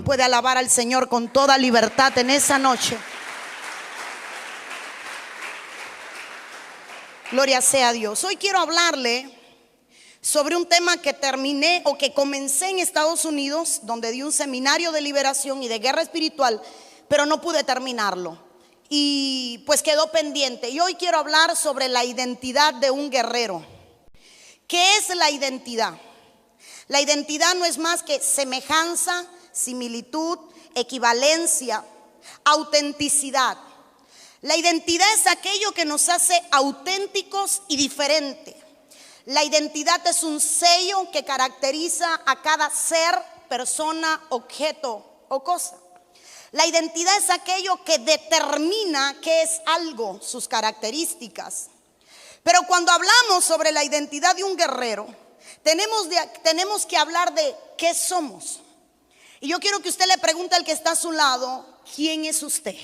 puede alabar al Señor con toda libertad en esa noche? Gloria sea a Dios. Hoy quiero hablarle sobre un tema que terminé o que comencé en Estados Unidos, donde di un seminario de liberación y de guerra espiritual, pero no pude terminarlo y pues quedó pendiente. Y hoy quiero hablar sobre la identidad de un guerrero. ¿Qué es la identidad? La identidad no es más que semejanza, similitud, equivalencia, autenticidad. La identidad es aquello que nos hace auténticos y diferentes. La identidad es un sello que caracteriza a cada ser, persona, objeto o cosa. La identidad es aquello que determina qué es algo, sus características. Pero cuando hablamos sobre la identidad de un guerrero, tenemos que hablar de qué somos. Y yo quiero que usted le pregunte al que está a su lado, ¿quién es usted?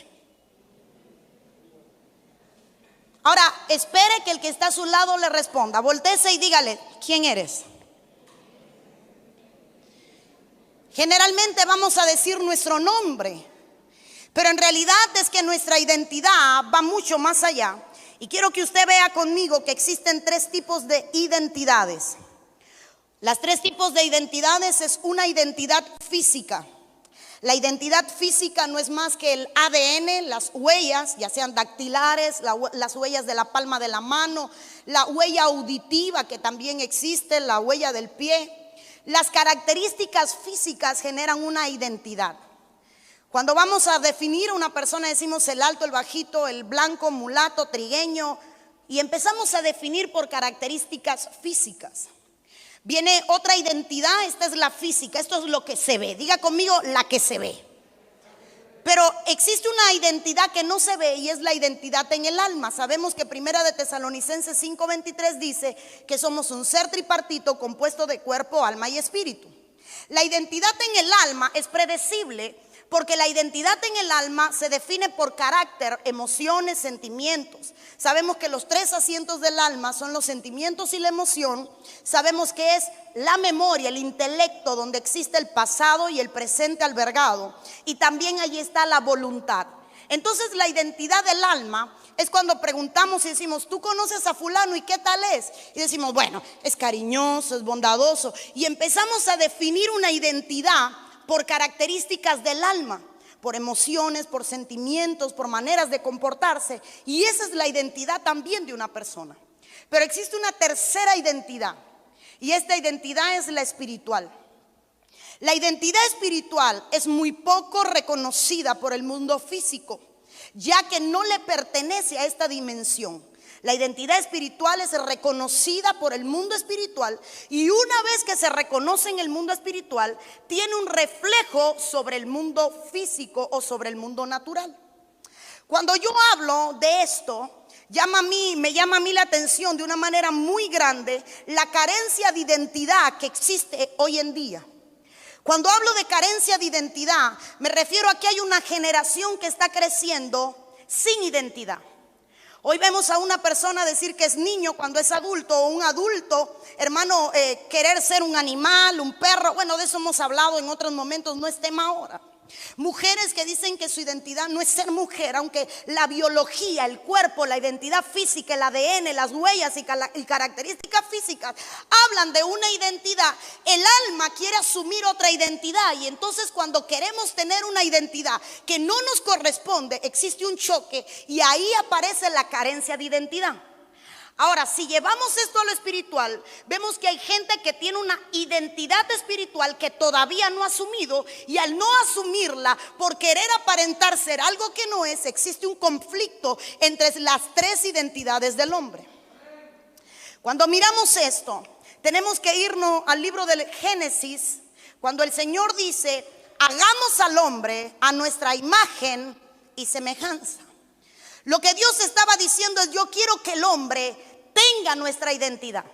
Ahora, espere que el que está a su lado le responda. Voltéese y dígale, ¿quién eres? Generalmente vamos a decir nuestro nombre, pero en realidad es que nuestra identidad va mucho más allá. Y quiero que usted vea conmigo que existen tres tipos de identidades. Las tres tipos de identidades es una identidad física. La identidad física no es más que el ADN, las huellas, ya sean dactilares, las huellas de la palma de la mano, la huella auditiva que también existe, la huella del pie. Las características físicas generan una identidad. Cuando vamos a definir a una persona decimos el alto, el bajito, el blanco, mulato, trigueño, y empezamos a definir por características físicas. Viene otra identidad, esta es la física, esto es lo que se ve. Diga conmigo, la que se ve. Pero existe una identidad que no se ve y es la identidad en el alma. Sabemos que Primera de Tesalonicenses 5:23 dice que somos un ser tripartito compuesto de cuerpo, alma y espíritu. La identidad en el alma es predecible porque la identidad en el alma se define por carácter, emociones, sentimientos. Sabemos que los tres asientos del alma son los sentimientos y la emoción. Sabemos que es la memoria, el intelecto, donde existe el pasado y el presente albergado. Y también allí está la voluntad. Entonces la identidad del alma es cuando preguntamos y decimos, ¿tú conoces a fulano y qué tal es? Y decimos, bueno, es cariñoso, es bondadoso. Y empezamos a definir una identidad por características del alma, por emociones, por sentimientos, por maneras de comportarse. Y esa es la identidad también de una persona. Pero existe una tercera identidad, y esta identidad es la espiritual. La identidad espiritual es muy poco reconocida por el mundo físico, ya que no le pertenece a esta dimensión. La identidad espiritual es reconocida por el mundo espiritual, y una vez que se reconoce en el mundo espiritual, tiene un reflejo sobre el mundo físico o sobre el mundo natural. Cuando yo hablo de esto, me llama a mí la atención de una manera muy grande la carencia de identidad que existe hoy en día. Cuando hablo de carencia de identidad, me refiero a que hay una generación que está creciendo sin identidad. Hoy vemos a una persona decir que es niño cuando es adulto, o un adulto, hermano, querer ser un animal, un perro. Bueno, de eso hemos hablado en otros momentos, no es tema ahora. Mujeres que dicen que su identidad no es ser mujer, aunque la biología, el cuerpo, la identidad física, el ADN, las huellas y características físicas hablan de una identidad. El alma quiere asumir otra identidad, y entonces cuando queremos tener una identidad que no nos corresponde, existe un choque y ahí aparece la carencia de identidad. Ahora, si llevamos esto a lo espiritual, vemos que hay gente que tiene una identidad espiritual que todavía no ha asumido, y al no asumirla, por querer aparentar ser algo que no es, existe un conflicto entre las tres identidades del hombre. Cuando miramos esto, tenemos que irnos al libro del Génesis, cuando el Señor dice, hagamos al hombre a nuestra imagen y semejanza. Lo que Dios estaba diciendo es, yo quiero que el hombre tenga nuestra identidad.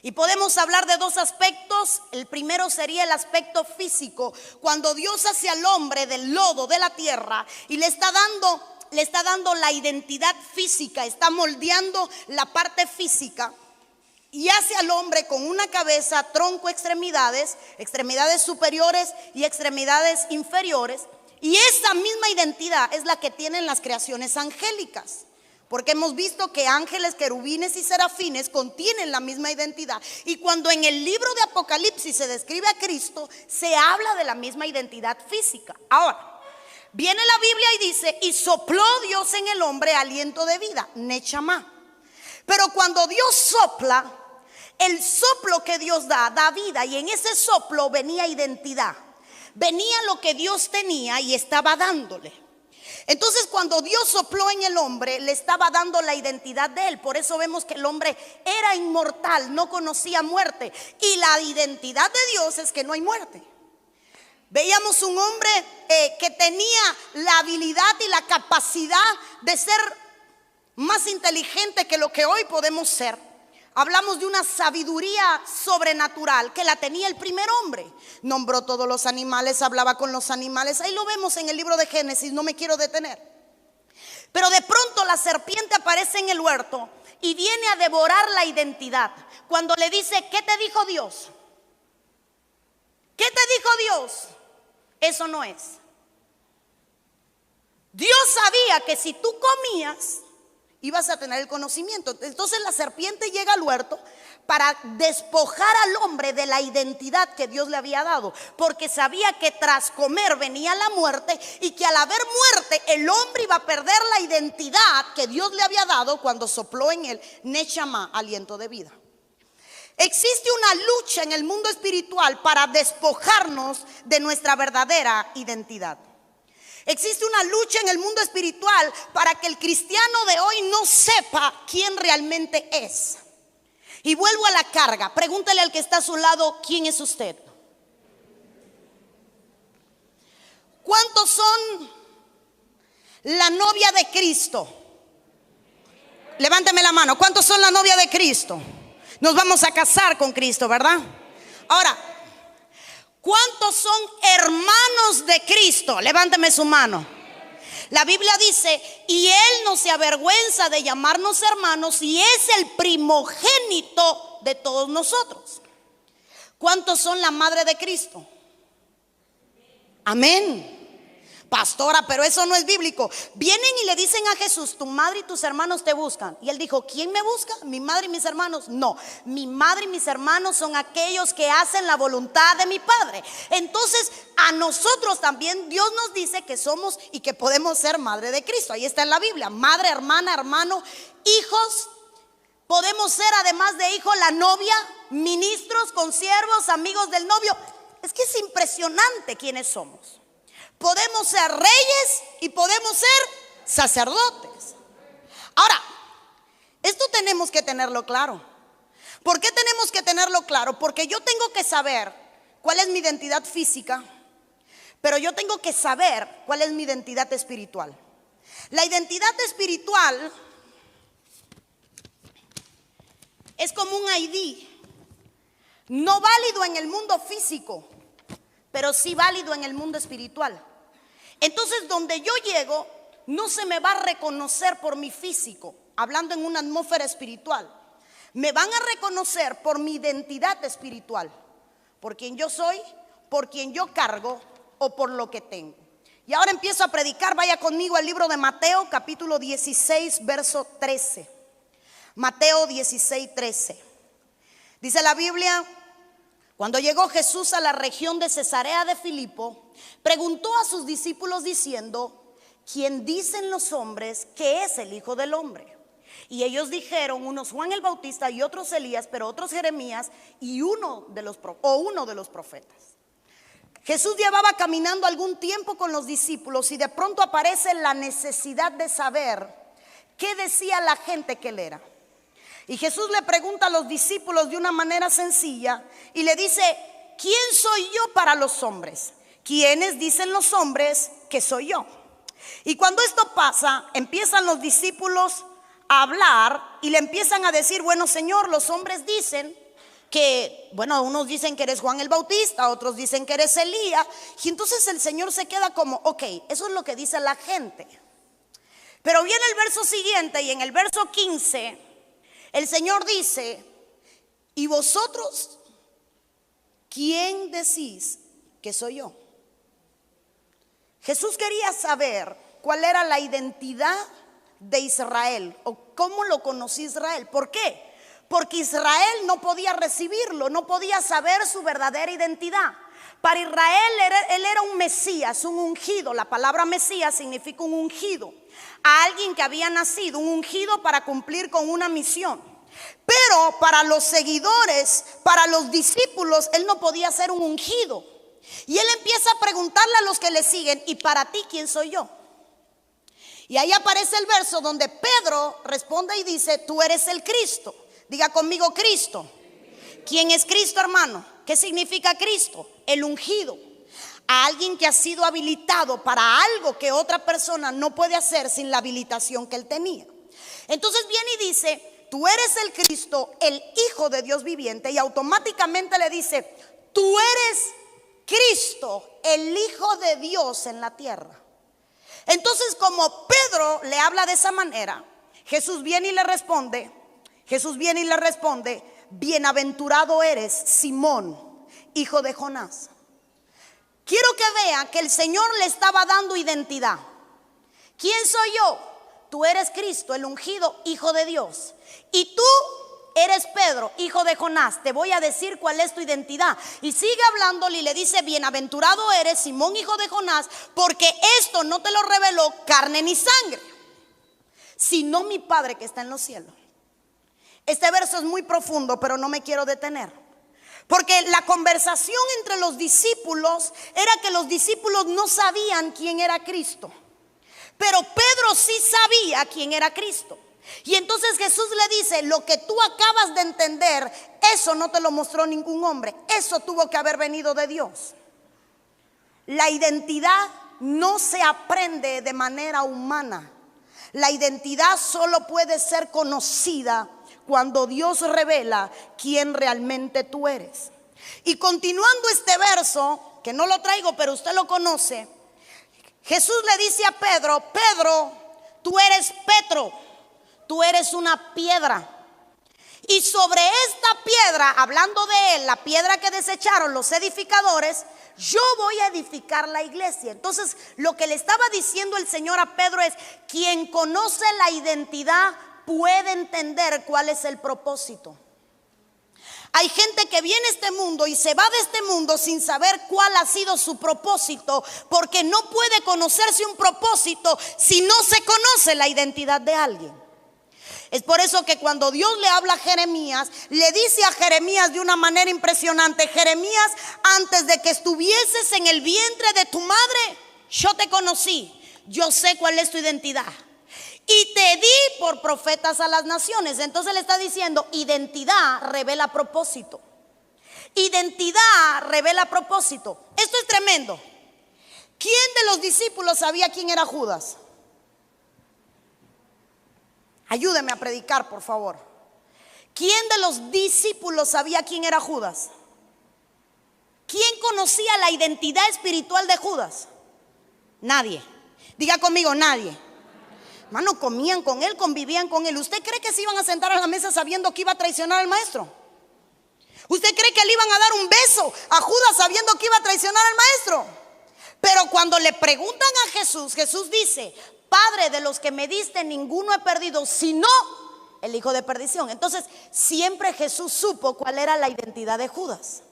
Y podemos hablar de dos aspectos. El primero sería el aspecto físico, cuando Dios hace al hombre del lodo de la tierra y le está dando la identidad física, está moldeando la parte física. y hace al hombre con una cabeza, tronco, extremidades, extremidades superiores y extremidades inferiores. Y esa misma identidad es la que tienen las creaciones angélicas, porque hemos visto que ángeles, querubines y serafines contienen la misma identidad. Y cuando en el libro de Apocalipsis se describe a Cristo, se habla de la misma identidad física. Ahora, viene la Biblia y dice: y sopló Dios en el hombre aliento de vida, Nechama. Pero cuando Dios sopla, el soplo que Dios da vida, y en ese soplo venía identidad, venía lo que Dios tenía y estaba dándole. Entonces, cuando Dios sopló en el hombre, le estaba dando la identidad de él. Por eso vemos que el hombre era inmortal, no conocía muerte. Y la identidad de Dios es que no hay muerte. Veíamos un hombre que tenía la habilidad y la capacidad de ser más inteligente que lo que hoy podemos ser. Hablamos de una sabiduría sobrenatural que la tenía el primer hombre. Nombró todos los animales, hablaba con los animales. Ahí lo vemos en el libro de Génesis, no me quiero detener. Pero de pronto la serpiente aparece en el huerto y viene a devorar la identidad. Cuando le dice: ¿qué te dijo Dios? ¿Qué te dijo Dios? Eso no es. Dios sabía que si tú comías, ibas a tener el conocimiento. Entonces la serpiente llega al huerto para despojar al hombre de la identidad que Dios le había dado, porque sabía que tras comer venía la muerte, y que al haber muerte el hombre iba a perder la identidad que Dios le había dado cuando sopló en él Nechama, aliento de vida. Existe una lucha en el mundo espiritual para despojarnos de nuestra verdadera identidad. Existe una lucha en el mundo espiritual para que el cristiano de hoy no sepa quién realmente es. Y vuelvo a la carga. Pregúntale al que está a su lado: ¿quién es usted? ¿Cuántos son la novia de Cristo? Levánteme la mano. ¿Cuántos son la novia de Cristo? Nos vamos a casar con Cristo, ¿verdad? Ahora, ¿cuántos son hermanos de Cristo? Levánteme su mano. La Biblia dice: y Él no se avergüenza de llamarnos hermanos, y es el primogénito de todos nosotros. ¿Cuántos son la madre de Cristo? Amén. Pastora, pero eso no es bíblico. Vienen y le dicen a Jesús: tu madre y tus hermanos te buscan. Y él dijo: ¿quién me busca? ¿Mi madre y mis hermanos? No, mi madre y mis hermanos son aquellos que hacen la voluntad de mi Padre. Entonces a nosotros también Dios nos dice que somos y que podemos ser madre de Cristo. Ahí está en la Biblia: madre, hermana, hermano, hijos. Podemos ser, además de hijo, la novia, ministros, consiervos, amigos del novio. Es que es impresionante quiénes somos. Podemos ser reyes y podemos ser sacerdotes. Ahora, esto tenemos que tenerlo claro. ¿Por qué tenemos que tenerlo claro? Porque yo tengo que saber cuál es mi identidad física, pero yo tengo que saber cuál es mi identidad espiritual. La identidad espiritual es como un ID, no válido en el mundo físico, pero sí válido en el mundo espiritual. Entonces, donde yo llego, no se me va a reconocer por mi físico, hablando en una atmósfera espiritual. Me van a reconocer por mi identidad espiritual, por quien yo soy, por quien yo cargo o por lo que tengo. Y ahora empiezo a predicar. Vaya conmigo al libro de Mateo, capítulo 16, verso 13. Mateo 16, 13. Dice la Biblia: cuando llegó Jesús a la región de Cesarea de Filipo, preguntó a sus discípulos diciendo: ¿quién dicen los hombres que es el Hijo del Hombre? Y ellos dijeron: unos Juan el Bautista, y otros Elías, pero otros Jeremías, y uno de los profetas. Jesús llevaba caminando algún tiempo con los discípulos, y de pronto aparece la necesidad de saber qué decía la gente que él era. Y Jesús le pregunta a los discípulos de una manera sencilla y le dice: ¿quién soy yo para los hombres? ¿Quiénes dicen los hombres que soy yo? Y cuando esto pasa, empiezan los discípulos a hablar y le empiezan a decir: bueno, Señor, los hombres dicen que, bueno, unos dicen que eres Juan el Bautista, otros dicen que eres Elías. Y entonces el Señor se queda como: ok, eso es lo que dice la gente. Pero viene el verso siguiente, y en el verso 15 el Señor dice ¿y vosotros quién decís que soy yo? Jesús quería saber cuál era la identidad de Israel o cómo lo conocía Israel. ¿Por qué? Porque Israel no podía recibirlo, no podía saber su verdadera identidad. Para Israel él era un Mesías, un ungido. La palabra Mesías significa un ungido, a alguien que había nacido, un ungido para cumplir con una misión. Pero para los seguidores, para los discípulos, él no podía ser un ungido. Y él empieza a preguntarle a los que le siguen: ¿y para ti quién soy yo? Y ahí aparece el verso donde Pedro responde y dice: tú eres el Cristo. Diga conmigo, Cristo. ¿Quién es Cristo, hermano? ¿Qué significa Cristo? El ungido. A alguien que ha sido habilitado para algo que otra persona no puede hacer sin la habilitación que él tenía. Entonces viene y dice: tú eres el Cristo, el Hijo de Dios viviente. Y automáticamente le dice: tú eres Cristo, el Hijo de Dios en la tierra. Entonces, como Pedro le habla de esa manera, Jesús viene y le responde: bienaventurado eres, Simón, hijo de Jonás. Quiero que vean que el Señor le estaba dando identidad. ¿Quién soy yo? Tú eres Cristo, el ungido, Hijo de Dios. Y tú eres Pedro, hijo de Jonás. Te voy a decir cuál es tu identidad. Y sigue hablándole y le dice: bienaventurado eres, Simón, hijo de Jonás, porque esto no te lo reveló carne ni sangre, sino mi Padre que está en los cielos. Este verso es muy profundo, pero no me quiero detener, porque la conversación entre los discípulos era que los discípulos no sabían quién era Cristo, pero Pedro sí sabía quién era Cristo. Y entonces Jesús le dice: lo que tú acabas de entender, eso no te lo mostró ningún hombre, eso tuvo que haber venido de Dios. La identidad no se aprende de manera humana. La identidad solo puede ser conocida cuando Dios revela quién realmente tú eres. Y continuando este verso, que no lo traigo pero usted lo conoce, Jesús le dice a Pedro: Pedro, tú eres Petro, tú eres una piedra. Y sobre esta piedra, hablando de él, la piedra que desecharon los edificadores, yo voy a edificar la iglesia. Entonces, lo que le estaba diciendo el Señor a Pedro es: quien conoce la identidad puede entender cuál es el propósito. Hay gente que viene a este mundo y se va de este mundo sin saber cuál ha sido su propósito, porque no puede conocerse un propósito si no se conoce la identidad de alguien. Es por eso que cuando Dios le habla a Jeremías, le dice a Jeremías de una manera impresionante: Jeremías, antes de que estuvieses en el vientre de tu madre, yo te conocí, yo sé cuál es tu identidad. Y te di por profetas a las naciones. Entonces le está diciendo: identidad revela propósito. Identidad revela propósito. Esto es tremendo. ¿Quién de los discípulos sabía quién era Judas? Ayúdeme a predicar, por favor. ¿Quién de los discípulos sabía quién era Judas? ¿Quién conocía la identidad espiritual de Judas? Nadie. Diga conmigo: nadie. Hermano, comían con él, convivían con él. ¿Usted cree que se iban a sentar a la mesa sabiendo que iba a traicionar al maestro? ¿Usted cree que le iban a dar un beso a Judas sabiendo que iba a traicionar al maestro? Pero cuando le preguntan a Jesús, Jesús dice: Padre, de los que me diste ninguno he perdido, sino el hijo de perdición. Entonces siempre Jesús supo cuál era la identidad de Judas.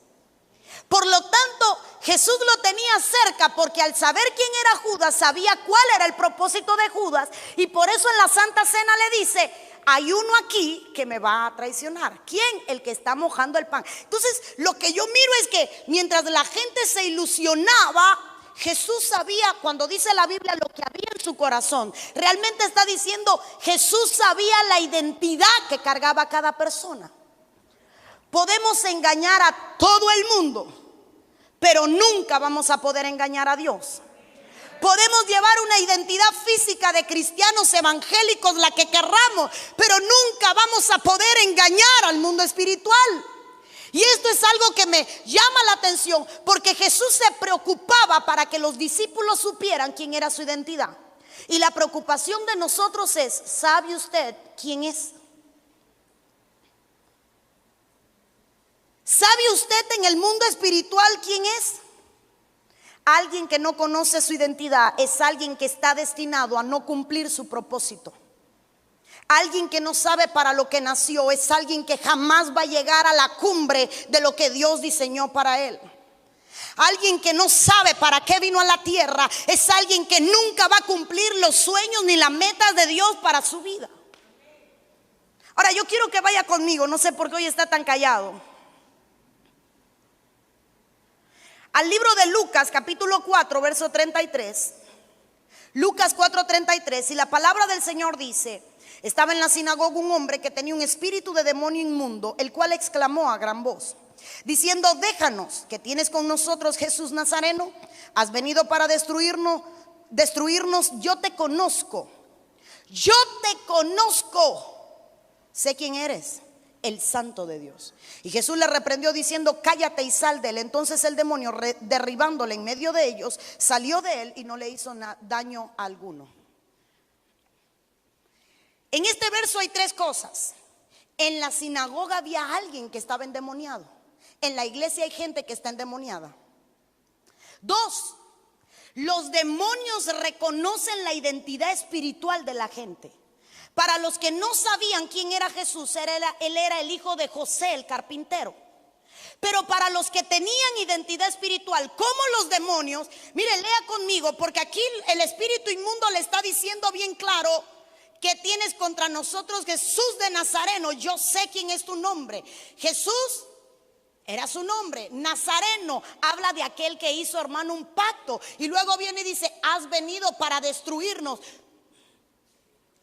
Por lo tanto, Jesús lo tenía cerca, porque al saber quién era Judas, sabía cuál era el propósito de Judas. Y por eso en la Santa Cena le dice: hay uno aquí que me va a traicionar. ¿Quién? El que está mojando el pan. Entonces lo que yo miro es que mientras la gente se ilusionaba, Jesús sabía, cuando dice la Biblia, lo que había en su corazón. Realmente está diciendo: Jesús sabía la identidad que cargaba cada persona. Podemos engañar a todo el mundo, pero nunca vamos a poder engañar a Dios. Podemos llevar una identidad física de cristianos evangélicos, la que querramos, pero nunca vamos a poder engañar al mundo espiritual. Y esto es algo que me llama la atención, porque Jesús se preocupaba para que los discípulos supieran quién era su identidad. Y la preocupación de nosotros es: ¿sabe usted quién es? ¿Sabe usted en el mundo espiritual quién es? Alguien que no conoce su identidad es alguien que está destinado a no cumplir su propósito. Alguien que no sabe para lo que nació es alguien que jamás va a llegar a la cumbre de lo que Dios diseñó para él. Alguien que no sabe para qué vino a la tierra es alguien que nunca va a cumplir los sueños ni las metas de Dios para su vida. Ahora yo quiero que vaya conmigo, no sé por qué hoy está tan callado, al libro de Lucas capítulo 4 verso 33. Lucas 4:33, y la palabra del Señor dice: estaba en la sinagoga un hombre que tenía un espíritu de demonio inmundo, el cual exclamó a gran voz, diciendo: déjanos, que tienes con nosotros, Jesús Nazareno. Has venido para destruirnos. Yo te conozco, sé quién eres, el Santo de Dios. Y Jesús le reprendió diciendo: cállate y sal de él. Entonces el demonio, derribándole en medio de ellos, salió de él y no le hizo daño alguno. En este verso hay tres cosas. En la sinagoga había alguien que estaba endemoniado. En la iglesia hay gente que está endemoniada. Dos, los demonios reconocen la identidad espiritual de la gente. Para los que no sabían quién era Jesús, él era el hijo de José, el carpintero. Pero para los que tenían identidad espiritual, como los demonios, mire, lea conmigo, porque aquí el espíritu inmundo le está diciendo bien claro: ¿qué tienes contra nosotros, Jesús de Nazareno? Yo sé quién es tu nombre. Jesús era su nombre. Nazareno habla de aquel que hizo, hermano, un pacto. Y luego viene y dice: has venido para destruirnos.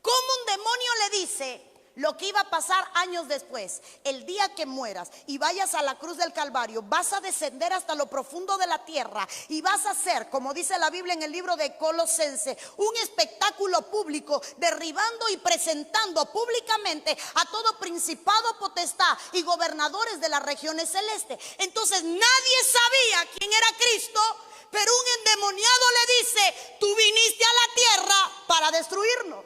¿Cómo un demonio le dice lo que iba a pasar años después? El día que mueras y vayas a la cruz del Calvario, vas a descender hasta lo profundo de la tierra y vas a hacer, como dice la Biblia en el libro de Colosenses, un espectáculo público, derribando y presentando públicamente a todo principado, potestad y gobernadores de las regiones celestes. Entonces nadie sabía quién era Cristo, pero un endemoniado le dice: tú viniste a la tierra para destruirnos.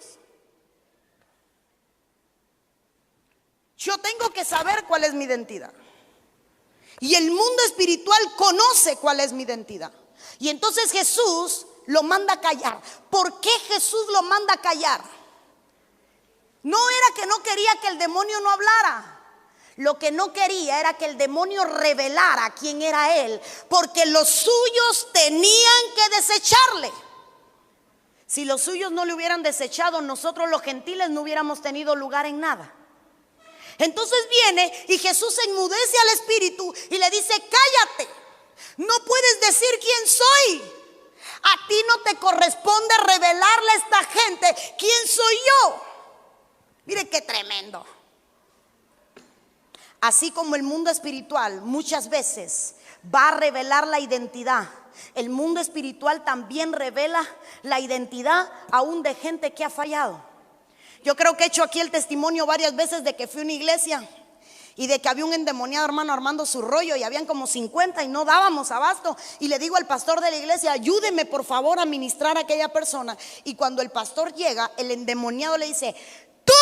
Yo tengo que saber cuál es mi identidad. Y el mundo espiritual conoce cuál es mi identidad. Y entonces Jesús lo manda a callar. ¿Por qué Jesús lo manda a callar? No era que no quería que el demonio no hablara. Lo que no quería era que el demonio revelara quién era él, porque los suyos tenían que desecharle. Si los suyos no le hubieran desechado, nosotros los gentiles no hubiéramos tenido lugar en nada. Entonces viene y Jesús enmudece al espíritu y le dice: cállate, no puedes decir quién soy. A ti no te corresponde revelarle a esta gente quién soy yo. Mire qué tremendo. Así como el mundo espiritual muchas veces va a revelar la identidad, el mundo espiritual también revela la identidad aún de gente que ha fallado. Yo creo que he hecho aquí el testimonio varias veces de que fui a una iglesia y de que había un endemoniado hermano armando su rollo y habían como 50 y no dábamos abasto. Y le digo al pastor de la iglesia: ayúdeme por favor a ministrar a aquella persona. Y cuando el pastor llega, el endemoniado le dice: tú,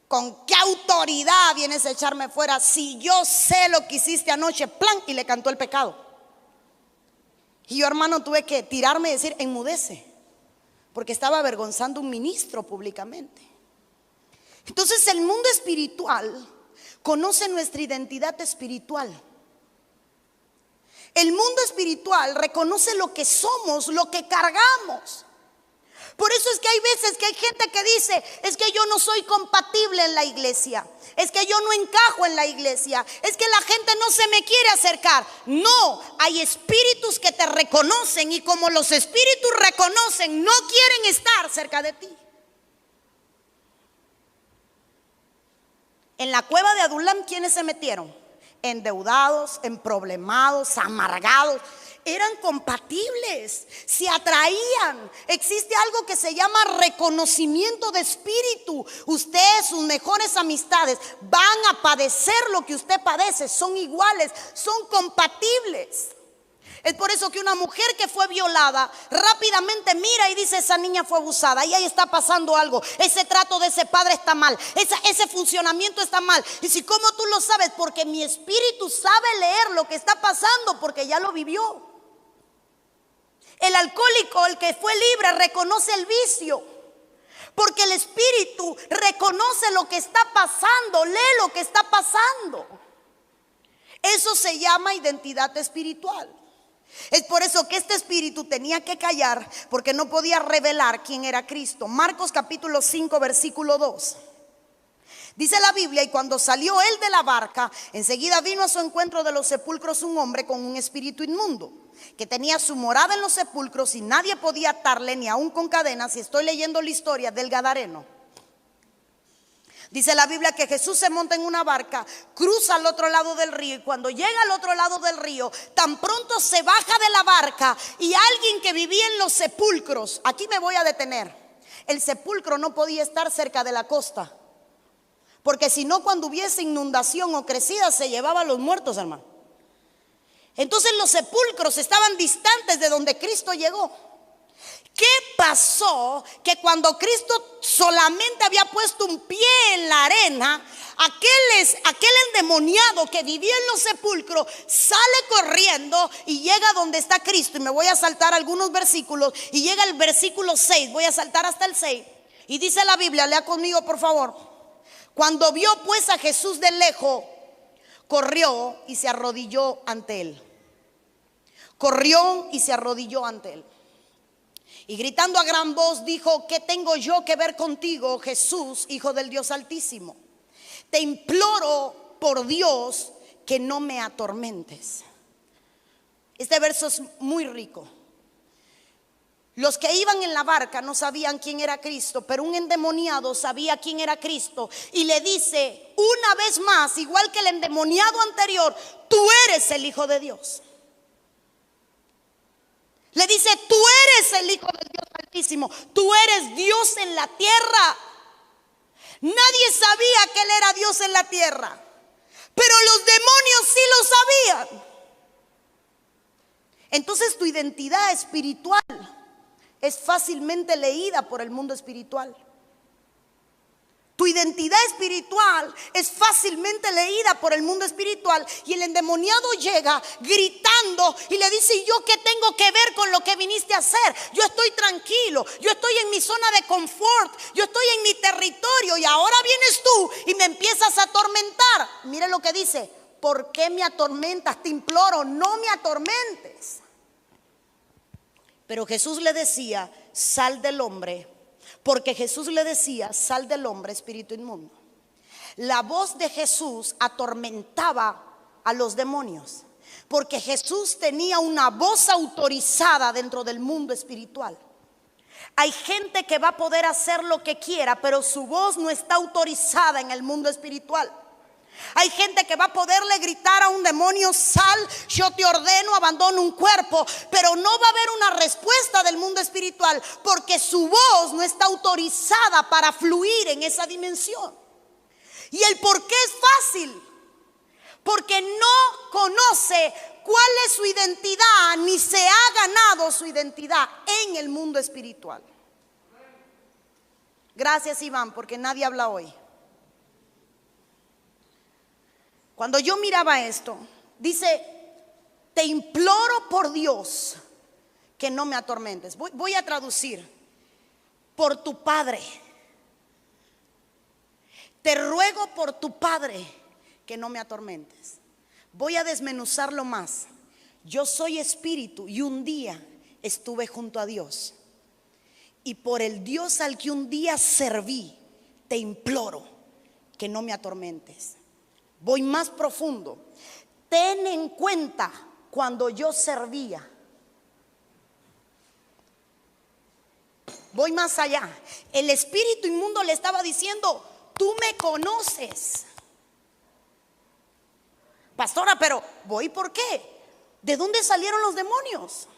¿con qué autoridad vienes a echarme fuera? Si yo sé lo que hiciste anoche, plan, y le cantó el pecado. Y yo, hermano, tuve que tirarme y decir: enmudece, porque estaba avergonzando a un ministro públicamente. Entonces el mundo espiritual conoce nuestra identidad espiritual. El mundo espiritual reconoce lo que somos, lo que cargamos. Por eso es que hay veces que hay gente que dice: es que yo no soy compatible en la iglesia, es que yo no encajo en la iglesia, es que la gente no se me quiere acercar. No, hay espíritus que te reconocen, y como los espíritus reconocen, no quieren estar cerca de ti. En la cueva de Adulam, ¿quiénes se metieron? Endeudados, emproblemados, amargados. Eran compatibles, se atraían. Existe algo que se llama reconocimiento de espíritu. Usted, sus mejores amistades van a padecer lo que usted padece. Son iguales, son compatibles. Es por eso que una mujer que fue violada rápidamente mira y dice: esa niña fue abusada, y ahí está pasando algo, ese trato de ese padre está mal, ese funcionamiento está mal. Y si, ¿cómo tú lo sabes? Porque mi espíritu sabe leer lo que está pasando, porque ya lo vivió. El alcohólico, el que fue libre, reconoce el vicio, porque el espíritu reconoce lo que está pasando, lee lo que está pasando. Eso se llama identidad espiritual. Es por eso que este espíritu tenía que callar, porque no podía revelar quién era Cristo. Marcos capítulo 5 versículo 2. Dice la Biblia: y cuando salió él de la barca, enseguida vino a su encuentro de los sepulcros un hombre con un espíritu inmundo, que tenía su morada en los sepulcros, y nadie podía atarle ni aun con cadenas. Y estoy leyendo la historia del Gadareno. Dice la Biblia que Jesús se monta en una barca, cruza al otro lado del río, y cuando llega al otro lado del río, tan pronto se baja de la barca, y alguien que vivía en los sepulcros, aquí me voy a detener, el sepulcro no podía estar cerca de la costa, porque si no, cuando hubiese inundación o crecida, se llevaba a los muertos, hermano. Entonces los sepulcros estaban distantes de donde Cristo llegó. ¿Qué pasó? Que cuando Cristo solamente había puesto un pie en la arena, aquel endemoniado que vivía en los sepulcros sale corriendo y llega donde está Cristo. Y me voy a saltar algunos versículos, y llega el versículo 6, voy a saltar hasta el 6. Y dice la Biblia, lea conmigo por favor: cuando vio pues a Jesús de lejos, corrió y se arrodilló ante él. Corrió y se arrodilló ante él. Y gritando a gran voz dijo: ¿qué tengo yo que ver contigo, Jesús, Hijo del Dios Altísimo? Te imploro por Dios que no me atormentes. Este verso es muy rico. Los que iban en la barca no sabían quién era Cristo, pero un endemoniado sabía quién era Cristo, y le dice una vez más, igual que el endemoniado anterior: tú eres el Hijo de Dios. Le dice: tú eres el Hijo del Dios Altísimo, tú eres Dios en la tierra. Nadie sabía que él era Dios en la tierra, pero los demonios sí lo sabían. Entonces tu identidad espiritual es fácilmente leída por el mundo espiritual. Tu identidad espiritual es fácilmente leída por el mundo espiritual. Y el endemoniado llega gritando y le dice: ¿y yo qué tengo que ver con lo que viniste a hacer? Yo estoy tranquilo, yo estoy en mi zona de confort, yo estoy en mi territorio, y ahora vienes tú y me empiezas a atormentar. Mire lo que dice: ¿por qué me atormentas? Te imploro, no me atormentes. Pero Jesús le decía: sal del hombre. Porque Jesús le decía: sal del hombre, espíritu inmundo. La voz de Jesús atormentaba a los demonios, porque Jesús tenía una voz autorizada dentro del mundo espiritual. Hay gente que va a poder hacer lo que quiera, pero su voz no está autorizada en el mundo espiritual. Hay gente que va a poderle gritar a un demonio: sal, yo te ordeno, abandona un cuerpo, pero no va a haber una respuesta del mundo espiritual, porque su voz no está autorizada para fluir en esa dimensión. ¿Y el por qué es fácil? Porque no conoce cuál es su identidad, ni se ha ganado su identidad en el mundo espiritual. Gracias, Iván, porque nadie habla hoy. Cuando yo miraba esto, dice: te imploro por Dios que no me atormentes. Voy a traducir: por tu Padre. Te ruego por tu Padre que no me atormentes. Voy a desmenuzarlo más. Yo soy espíritu, y un día estuve junto a Dios, y por el Dios al que un día serví, te imploro que no me atormentes. Voy más profundo. Ten en cuenta cuando yo servía. Voy más allá. El espíritu inmundo le estaba diciendo: tú me conoces. Pastora, pero voy, ¿por qué? ¿De dónde salieron los demonios?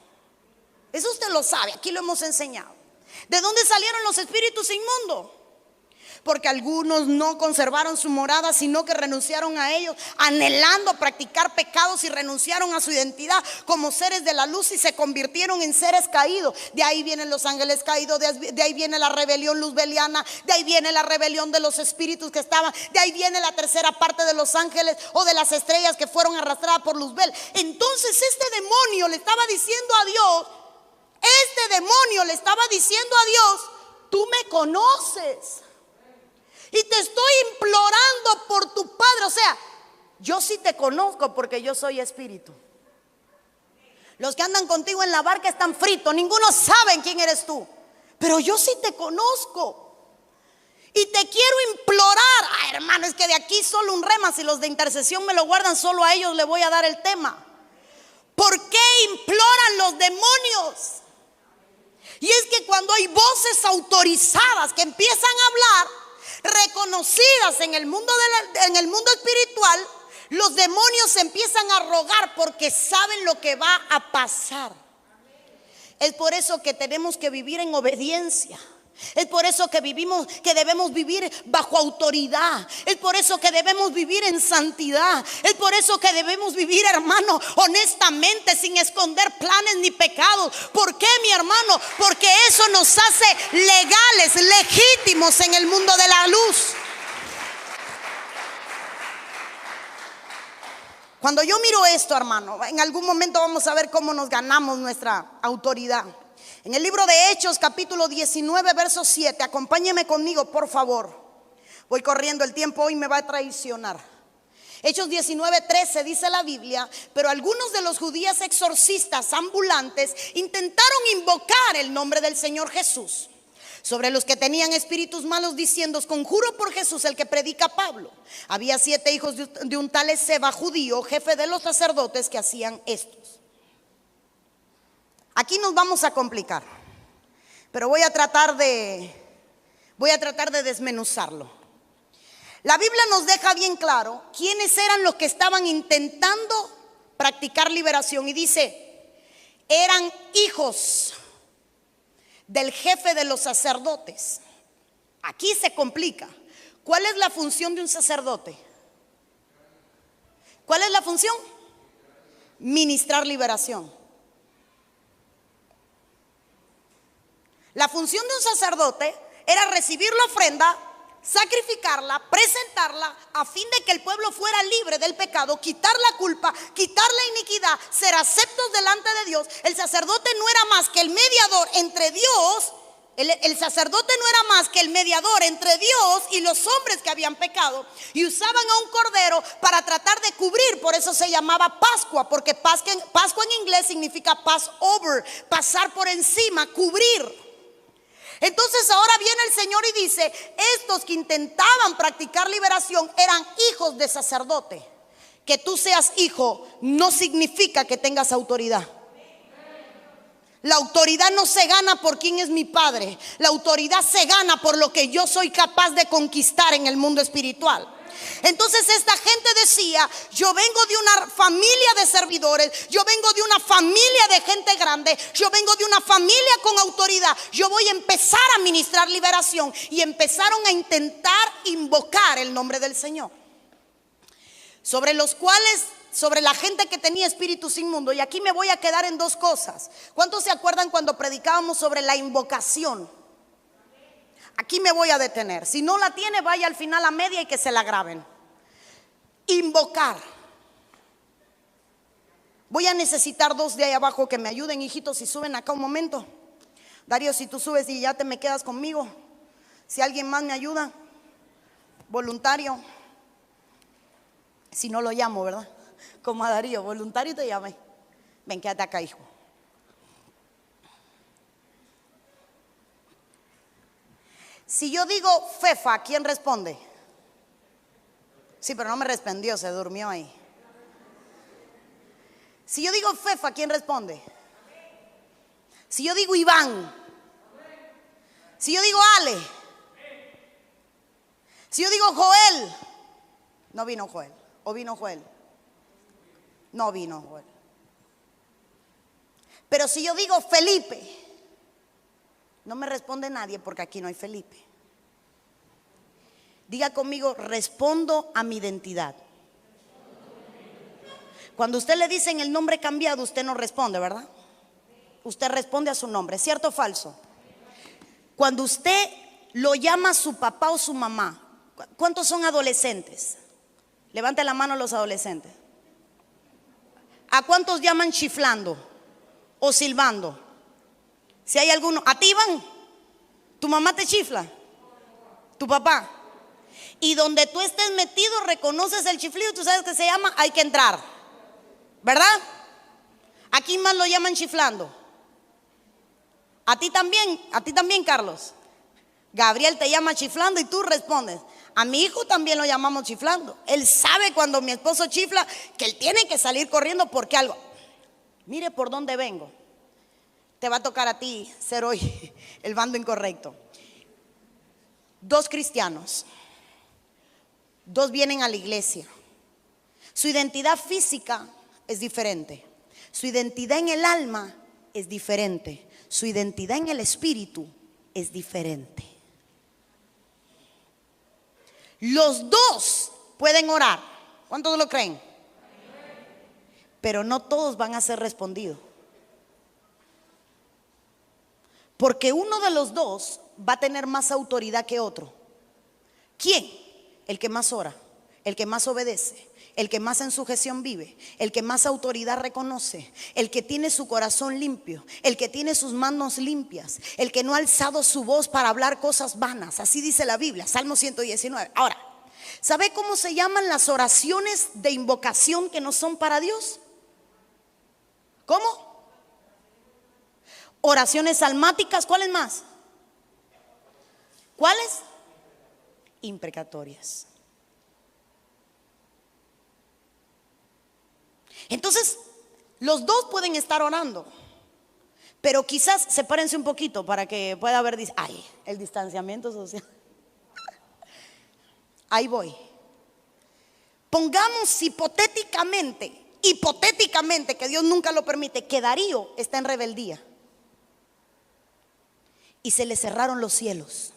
Eso usted lo sabe, aquí lo hemos enseñado. ¿De dónde salieron los espíritus inmundos? porque algunos no conservaron su morada, sino que renunciaron a ellos, anhelando practicar pecados, y renunciaron a su identidad como seres de la luz y se convirtieron en seres caídos. De ahí vienen los ángeles caídos, de ahí viene la rebelión luzbeliana, de ahí viene la rebelión de los espíritus que estaban, de ahí viene la tercera parte de los ángeles o de las estrellas que fueron arrastradas por Luzbel. Entonces este demonio le estaba diciendo a Dios, tú me conoces y te estoy implorando por tu Padre. O sea, yo sí te conozco porque yo soy espíritu. Los que andan contigo en la barca están fritos, ninguno sabe quién eres tú, pero yo sí te conozco y te quiero implorar. Hermano, es que de aquí solo un rema, si los de intercesión me lo guardan, solo a ellos le voy a dar el tema. ¿Por qué imploran los demonios? Y es que cuando hay voces autorizadas que empiezan a hablar, reconocidas en el mundo espiritual, los demonios empiezan a rogar porque saben lo que va a pasar. Es por eso que tenemos que vivir en obediencia. Es por eso que debemos vivir bajo autoridad. Es por eso que debemos vivir en santidad. Es por eso que debemos vivir, hermano, honestamente, sin esconder planes ni pecados. ¿Por qué, mi hermano? Porque eso nos hace legales, legítimos en el mundo de la luz. Cuando yo miro esto, hermano, en algún momento vamos a ver cómo nos ganamos nuestra autoridad. En el libro de Hechos, capítulo 19, verso 7, acompáñeme conmigo, por favor. Voy corriendo, el tiempo hoy me va a traicionar. Hechos 19:13 dice la Biblia: pero algunos de los judíos exorcistas ambulantes intentaron invocar el nombre del Señor Jesús sobre los que tenían espíritus malos, diciendo: conjuro por Jesús, el que predica Pablo. Había 7 hijos de un tal Esceva, judío, jefe de los sacerdotes, que hacían estos. Aquí nos vamos a complicar, pero voy a tratar de desmenuzarlo. La Biblia nos deja bien claro quiénes eran los que estaban intentando practicar liberación, y dice: eran hijos del jefe de los sacerdotes. Aquí se complica. ¿Cuál es la función de un sacerdote? ¿Cuál es la función? Ministrar liberación. La función de un sacerdote era recibir la ofrenda, sacrificarla, presentarla, a fin de que el pueblo fuera libre del pecado, quitar la culpa, quitar la iniquidad, ser aceptos delante de Dios. El sacerdote no era más que el mediador entre Dios. El sacerdote no era más que el mediador entre Dios y los hombres que habían pecado, y usaban a un cordero para tratar de cubrir. Por eso se llamaba Pascua, porque Pascua en inglés significa pass over, pasar por encima, cubrir. Entonces ahora viene el Señor y dice: estos que intentaban practicar liberación eran hijos de sacerdote. Que tú seas hijo no significa que tengas autoridad. La autoridad no se gana por quién es mi padre. La autoridad se gana por lo que yo soy capaz de conquistar en el mundo espiritual. Entonces esta gente decía: yo vengo de una familia de servidores, yo vengo de una familia de gente grande, yo vengo de una familia con autoridad, yo voy a empezar a ministrar liberación. Y empezaron a intentar invocar el nombre del Señor sobre la gente que tenía espíritus inmundos. Y aquí me voy a quedar en dos cosas. ¿Cuántos se acuerdan cuando predicábamos sobre la invocación? Aquí me voy a detener. Si no la tiene, vaya al final a media y que se la graben. Invocar. Voy a necesitar 2 de ahí abajo que me ayuden, hijitos, si suben acá un momento. Darío, si tú subes y ya te me quedas conmigo. Si alguien más me ayuda, voluntario. Si no lo llamo, ¿verdad? Como a Darío, voluntario te llame. Ven, quédate acá, hijo. Si yo digo Fefa, ¿quién responde? Sí, pero no me respondió, se durmió ahí. Si yo digo Fefa, ¿quién responde? Si yo digo Iván. Si yo digo Ale. Si yo digo Joel. No vino Joel. ¿O vino Joel? No vino Joel. Pero si yo digo Felipe, no me responde nadie porque aquí no hay Felipe. Diga conmigo, respondo a mi identidad. Cuando usted le dicen el nombre cambiado, usted no responde, ¿verdad? Usted responde a su nombre, ¿cierto o falso? Cuando usted lo llama a su papá o su mamá, ¿cuántos son adolescentes? Levante la mano los adolescentes. ¿A cuántos llaman chiflando o silbando? Si hay alguno, ¿a ti Iván? ¿Tu mamá te chifla? ¿Tu papá? Y donde tú estés metido reconoces el chiflido, tú sabes que se llama hay que entrar, ¿verdad? ¿A quién más lo llaman chiflando? A ti también Carlos. Gabriel te llama chiflando y tú respondes. A mi hijo también lo llamamos chiflando. Él sabe cuando mi esposo chifla que él tiene que salir corriendo porque algo. Mire por dónde vengo. Te va a tocar a ti ser hoy el bando incorrecto. Dos cristianos. Dos vienen a la iglesia. Su identidad física es diferente. Su identidad en el alma es diferente. Su identidad en el espíritu es diferente. Los dos pueden orar. ¿Cuántos lo creen? Pero no todos van a ser respondidos. Porque uno de los dos va a tener más autoridad que otro. ¿Quién? El que más ora, el que más obedece, el que más en sujeción vive, el que más autoridad reconoce, el que tiene su corazón limpio, el que tiene sus manos limpias, el que no ha alzado su voz para hablar cosas vanas. Así dice la Biblia, Salmo 119. Ahora, ¿sabe cómo se llaman las oraciones de invocación que no son para Dios? ¿Cómo? Oraciones salmáticas. ¿Cuáles más? ¿Cuáles? Imprecatorias. Entonces, los dos pueden estar orando, pero quizás sepárense un poquito para que pueda haber, el distanciamiento social. Ahí voy. Pongamos hipotéticamente, que Dios nunca lo permite, que Darío está en rebeldía y se le cerraron los cielos.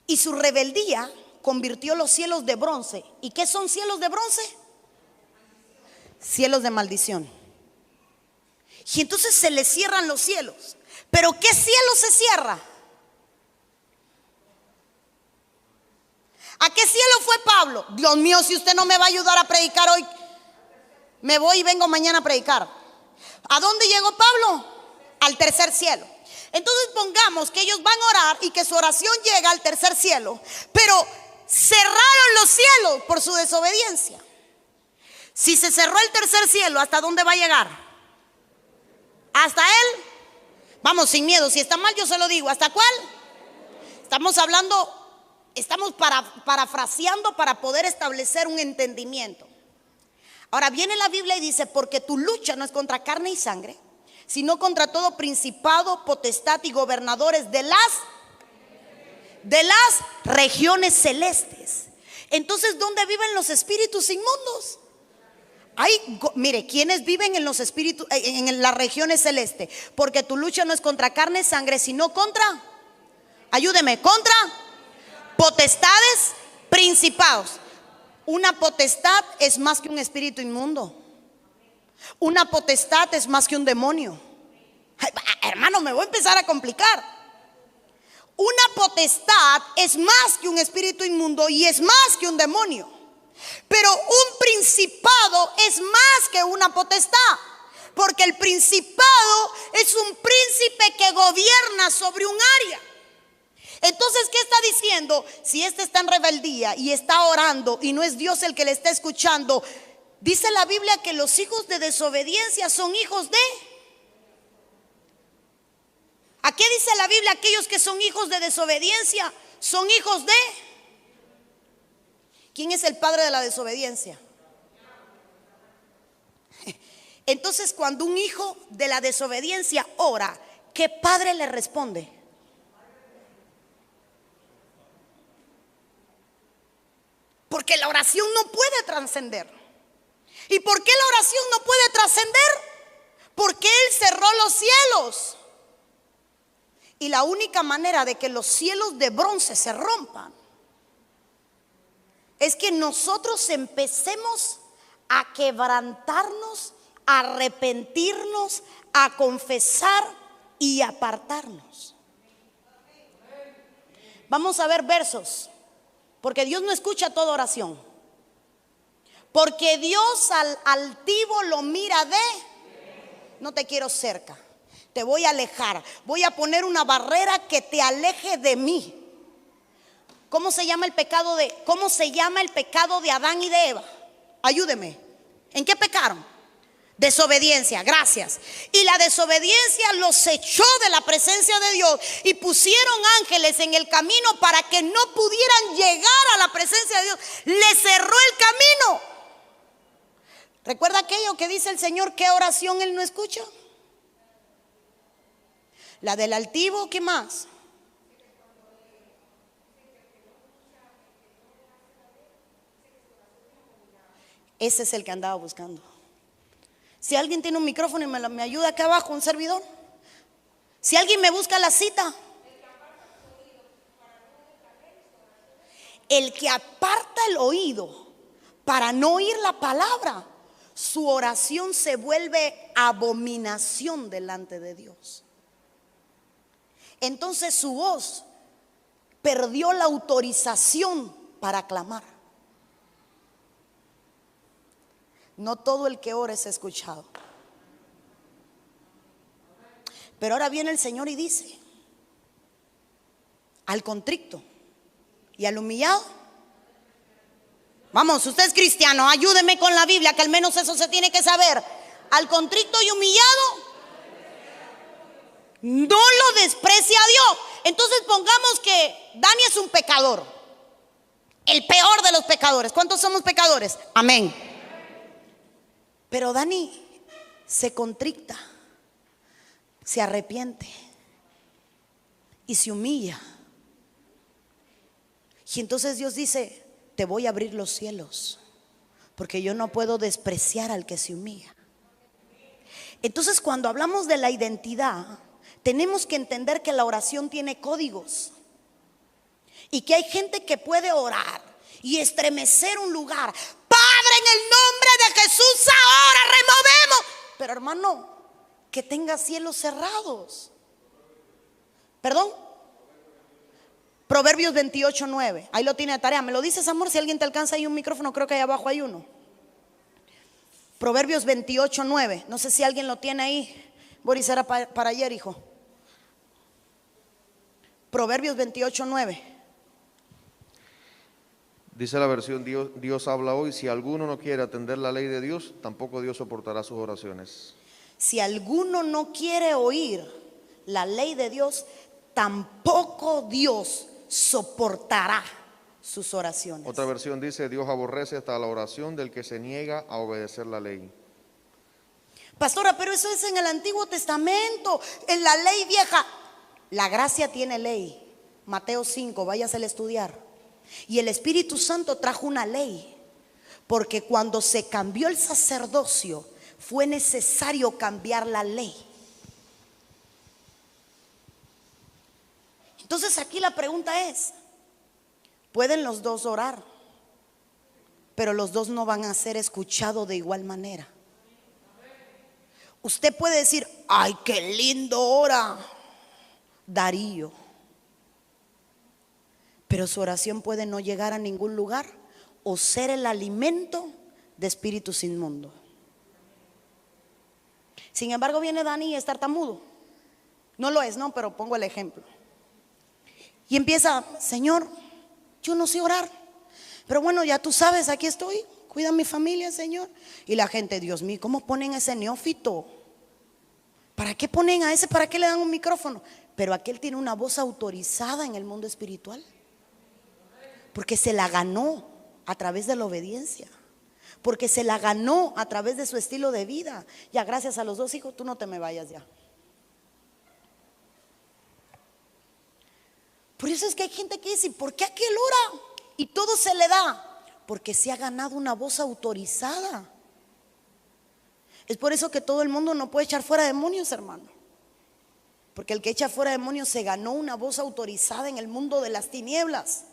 Y su rebeldía convirtió los cielos de bronce. ¿Y qué son cielos de bronce? Cielos de maldición. Y entonces se le cierran los cielos. ¿Pero qué cielo se cierra? ¿A qué cielo fue Pablo? Dios mío, si usted no me va a ayudar a predicar hoy, me voy y vengo mañana a predicar. ¿A dónde llegó Pablo? Al tercer cielo. Entonces pongamos que ellos van a orar y que su oración llega al tercer cielo, pero cerraron los cielos por su desobediencia. Si se cerró el tercer cielo, ¿hasta dónde va a llegar? ¿Hasta él? Vamos, sin miedo, si está mal yo se lo digo. ¿Hasta cuál? Estamos hablando, estamos parafraseando para poder establecer un entendimiento. Ahora viene la Biblia y dice, porque tu lucha no es contra carne y sangre, sino contra todo principado, potestad y gobernadores de las regiones celestes. Entonces, ¿dónde viven los espíritus inmundos? Mire, ¿quiénes viven en los espíritus, en las regiones celestes? Porque tu lucha no es contra carne y sangre, sino contra, ayúdeme, contra potestades, principados. Una potestad es más que un espíritu inmundo. Una potestad es más que un demonio. Ay, hermano, me voy a empezar a complicar. Una potestad es más que un espíritu inmundo y es más que un demonio. Pero un principado es más que una potestad, porque el principado es un príncipe que gobierna sobre un área. Entonces, ¿qué está diciendo? Si este está en rebeldía y está orando y no es Dios el que le está escuchando, dice la Biblia que los hijos de desobediencia son hijos de... ¿A qué dice la Biblia? Aquellos que son hijos de desobediencia son hijos de... ¿Quién es el padre de la desobediencia? Entonces, cuando un hijo de la desobediencia ora, ¿qué padre le responde? Porque la oración no puede trascender. ¿Y por qué la oración no puede trascender? Porque Él cerró los cielos. Y la única manera de que los cielos de bronce se rompan es que nosotros empecemos a quebrantarnos, a arrepentirnos, a confesar y apartarnos. Vamos a ver versos, porque Dios no escucha toda oración. Porque Dios al altivo lo mira de, no te quiero cerca, te voy a alejar, voy a poner una barrera que te aleje de mí. ¿Cómo se llama el pecado de Adán y de Eva? Ayúdeme. ¿En qué pecaron? Desobediencia, gracias. Y la desobediencia los echó de la presencia de Dios y pusieron ángeles en el camino para que no pudieran llegar a la presencia de Dios. Le cerró el camino. ¿Recuerda aquello que dice el Señor? ¿Qué oración Él no escucha? La del altivo, ¿qué más? Ese es el que andaba buscando. Si alguien tiene un micrófono y me ayuda acá abajo, un servidor. Si alguien me busca la cita. El que aparta el oído para no oír la palabra, su oración se vuelve abominación delante de Dios. Entonces su voz perdió la autorización para clamar. No todo el que ora es escuchado. Pero ahora viene el Señor y dice: al contrito y al humillado. Vamos, usted es cristiano, ayúdeme con la Biblia, que al menos eso se tiene que saber. Al contrito y humillado no lo desprecia a Dios. Entonces pongamos que Dani es un pecador, el peor de los pecadores. ¿Cuántos somos pecadores? Amén. Pero Dani se contricta, se arrepiente y se humilla. Y entonces Dios dice: te voy a abrir los cielos, porque yo no puedo despreciar al que se humilla. Entonces, cuando hablamos de la identidad, tenemos que entender que la oración tiene códigos y que hay gente que puede orar y estremecer un lugar. Padre, en el nombre de Jesús ahora removemos. Pero hermano, que tenga cielos cerrados. ¿Perdón? Proverbios 28:9. Ahí lo tiene de tarea. ¿Me lo dices, amor? Si alguien te alcanza ahí un micrófono, creo que ahí abajo hay uno. Proverbios 28:9. No sé si alguien lo tiene ahí. Boris, era para ayer, hijo. Proverbios 28:9. Dice la versión Dios habla hoy: si alguno no quiere atender la ley de Dios, tampoco Dios soportará sus oraciones. Si alguno no quiere oír la ley de Dios, tampoco Dios soportará sus oraciones. Otra versión dice: Dios aborrece hasta la oración del que se niega a obedecer la ley. Pastora, pero eso es en el Antiguo Testamento, en la ley vieja. La gracia tiene ley. Mateo 5, váyase a estudiar. Y el Espíritu Santo trajo una ley, porque cuando se cambió el sacerdocio fue necesario cambiar la ley. Entonces aquí la pregunta es: ¿pueden los dos orar? Pero los dos no van a ser escuchados de igual manera. Usted puede decir: ay, qué lindo ora Darío, pero su oración puede no llegar a ningún lugar o ser el alimento de espíritus inmundos. Sin embargo, viene Dani y es tartamudo. No lo es, no, pero pongo el ejemplo. Y empieza: Señor, yo no sé orar, pero bueno, ya tú sabes, aquí estoy, cuida a mi familia, Señor. Y la gente: Dios mío, ¿cómo ponen a ese neófito? ¿Para qué ponen a ese? ¿Para qué le dan un micrófono? Pero aquel tiene una voz autorizada en el mundo espiritual, porque se la ganó a través de la obediencia, porque se la ganó a través de su estilo de vida. Ya, gracias a los dos hijos, tú no te me vayas ya. Por eso es que hay gente que dice: ¿por qué aquel ora y todo se le da? Porque se ha ganado una voz autorizada. Es por eso que todo el mundo no puede echar fuera demonios, hermano. Porque el que echa fuera demonios se ganó una voz autorizada en el mundo de las tinieblas,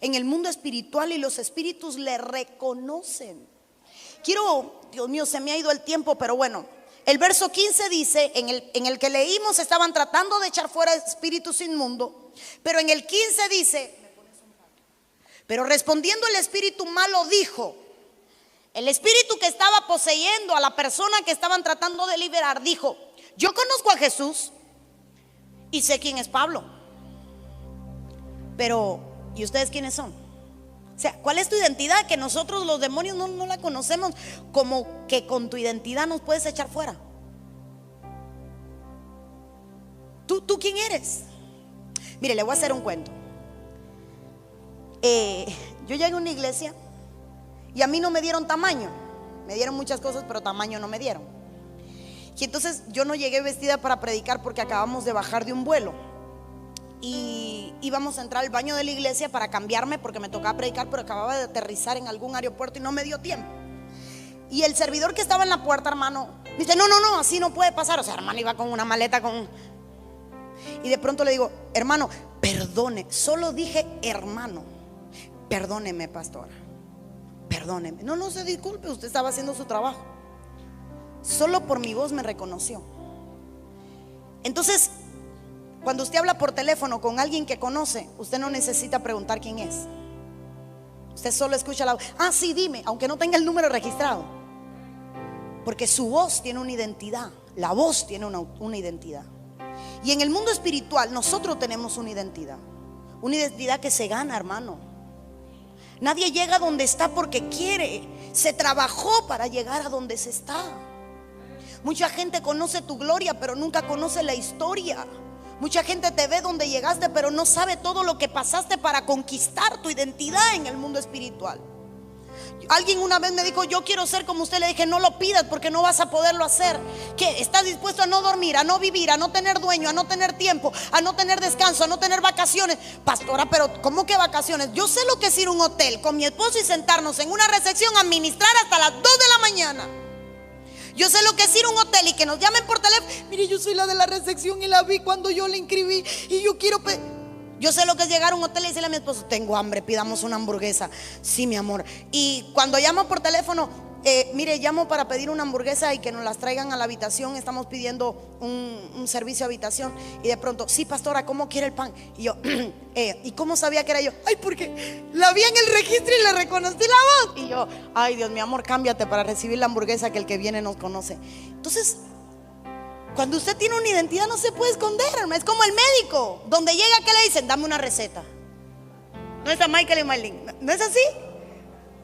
en el mundo espiritual, y los espíritus le reconocen. Dios mío, se me ha ido el tiempo, pero bueno, el verso 15 dice, en el que leímos estaban tratando de echar fuera espíritus inmundos, pero en el 15 dice, pero respondiendo el espíritu malo dijo, el espíritu que estaba poseyendo a la persona que estaban tratando de liberar, dijo, yo conozco a Jesús y sé quién es Pablo, pero ¿y ustedes quiénes son? O sea, ¿cuál es tu identidad? Que nosotros los demonios no la conocemos, como que con tu identidad nos puedes echar fuera. ¿Tú quién eres? Mire, le voy a hacer un cuento. Yo llegué a una iglesia y a mí no me dieron tamaño. Me dieron muchas cosas, pero tamaño no me dieron. Y entonces yo no llegué vestida para predicar porque acabamos de bajar de un vuelo y íbamos a entrar al baño de la iglesia para cambiarme porque me tocaba predicar, pero acababa de aterrizar en algún aeropuerto y no me dio tiempo. Y el servidor que estaba en la puerta, hermano, me dice, no, así no puede pasar. O sea, hermano, iba con una maleta y de pronto le digo, hermano, perdone, solo dije hermano, perdóneme, pastora, perdóneme. No se disculpe, usted estaba haciendo su trabajo. Solo por mi voz me reconoció. Entonces, cuando usted habla por teléfono con alguien que conoce, usted no necesita preguntar quién es. Usted solo escucha la voz. Ah, sí, dime, aunque no tenga el número registrado. Porque su voz tiene una identidad. La voz tiene una identidad. Y en el mundo espiritual nosotros tenemos una identidad. Una identidad que se gana, hermano. Nadie llega donde está porque quiere. Se trabajó para llegar a donde se está. Mucha gente conoce tu gloria, pero nunca conoce la historia. Mucha gente te ve donde llegaste, pero no sabe todo lo que pasaste para conquistar tu identidad en el mundo espiritual. Alguien una vez me dijo, yo quiero ser como usted. Le dije, no lo pidas porque no vas a poderlo hacer. ¿Qué? ¿Estás dispuesto a no dormir, a no vivir, a no tener dueño, a no tener tiempo, a no tener descanso, a no tener vacaciones? Pastora, pero ¿cómo que vacaciones? Yo sé lo que es ir a un hotel con mi esposo y sentarnos en una recepción a ministrar hasta las 2 de la mañana. Yo sé lo que es ir a un hotel y que nos llamen por teléfono. Mire, yo soy la de la recepción y la vi cuando yo la inscribí y yo quiero Yo sé lo que es llegar a un hotel y decirle a mi esposo, tengo hambre, pidamos una hamburguesa. Sí, mi amor. Y cuando llamo por teléfono, mire, llamo para pedir una hamburguesa y que nos las traigan a la habitación. Estamos pidiendo un servicio de habitación. Y de pronto, sí, pastora, ¿cómo quiere el pan? Y yo, ¿y cómo sabía que era yo? Ay, porque la vi en el registro y le reconocí la voz. Y yo, ay, Dios, mi amor, cámbiate para recibir la hamburguesa, que el que viene nos conoce. Entonces, cuando usted tiene una identidad no se puede esconder, hermano. Es como el médico, donde llega, ¿qué le dicen? Dame una receta. ¿No está Michael y Marlene? ¿No es así?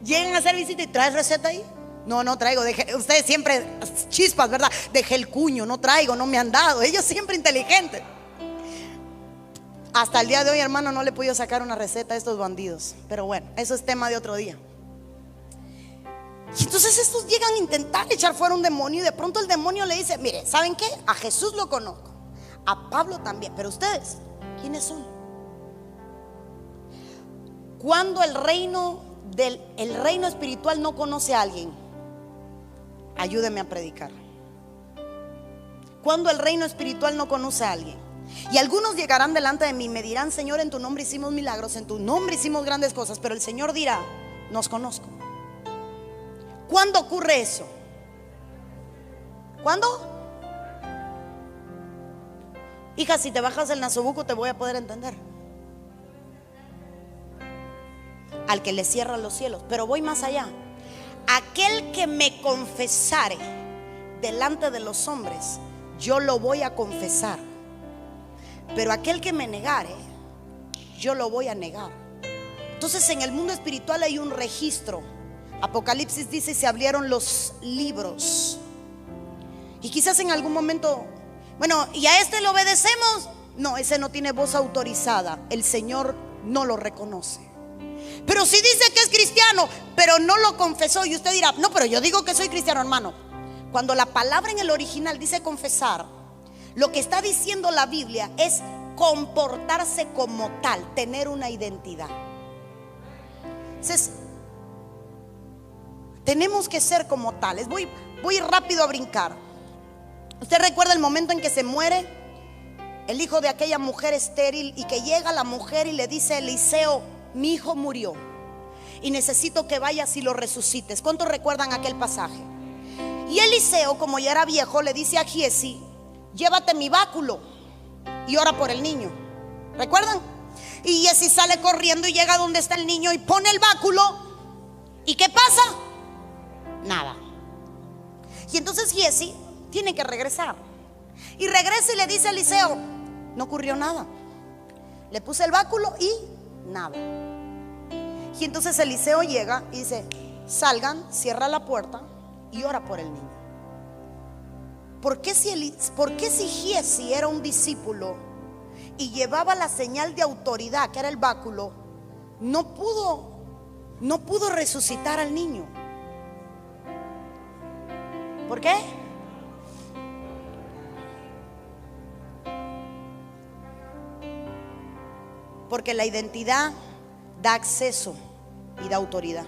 Llegan a hacer visita y ¿traes receta ahí? No traigo. Ustedes siempre chispas, ¿verdad? Dejé el cuño, no traigo, no me han dado. Ellos siempre inteligentes. Hasta el día de hoy, hermano, no le he podido sacar una receta a estos bandidos. Pero bueno, eso es tema de otro día. Y entonces estos llegan a intentar echar fuera un demonio. Y de pronto el demonio le dice, mire, ¿saben qué? A Jesús lo conozco, a Pablo también, pero ustedes, ¿quiénes son? Cuando el reino espiritual no conoce a alguien, ayúdeme a predicar. Cuando el reino espiritual no conoce a alguien, y algunos llegarán delante de mí y me dirán, Señor, en tu nombre hicimos milagros, en tu nombre hicimos grandes cosas, pero el Señor dirá, no os conozco. ¿Cuándo ocurre eso? ¿Cuándo? Hija, si te bajas del nasobuco te voy a poder entender. Al que le cierra los cielos. Pero voy más allá. Aquel que me confesare delante de los hombres, yo lo voy a confesar. Pero aquel que me negare, yo lo voy a negar. Entonces en el mundo espiritual hay un registro. Apocalipsis dice, se abrieron los libros. Y quizás en algún momento, bueno, ¿y a este le obedecemos? No, ese no tiene voz autorizada. El Señor no lo reconoce. Pero si dice que es cristiano, pero no lo confesó, y usted dirá, no, pero yo digo que soy cristiano, hermano. Cuando la palabra en el original dice confesar, lo que está diciendo la Biblia es comportarse como tal, tener una identidad. Entonces, tenemos que ser como tales. Voy rápido a brincar. ¿Usted recuerda el momento en que se muere el hijo de aquella mujer estéril, y que llega la mujer y le dice a Eliseo: mi hijo murió y necesito que vayas y lo resucites. ¿Cuántos recuerdan aquel pasaje? Y Eliseo, como ya era viejo, le dice a Giesi: llévate mi báculo y ora por el niño. ¿Recuerdan? Y Giesi sale corriendo y llega donde está el niño y pone el báculo. ¿Y qué pasa? Nada. Y entonces Giesi tiene que regresar. Y regresa y le dice a Eliseo: no ocurrió nada. Le puse el báculo y nada. Y entonces Eliseo llega y dice: salgan, cierra la puerta y ora por el niño. ¿Por qué si Giesi era un discípulo y llevaba la señal de autoridad, que era el báculo, no pudo resucitar al niño? ¿Por qué? Porque la identidad da acceso y da autoridad.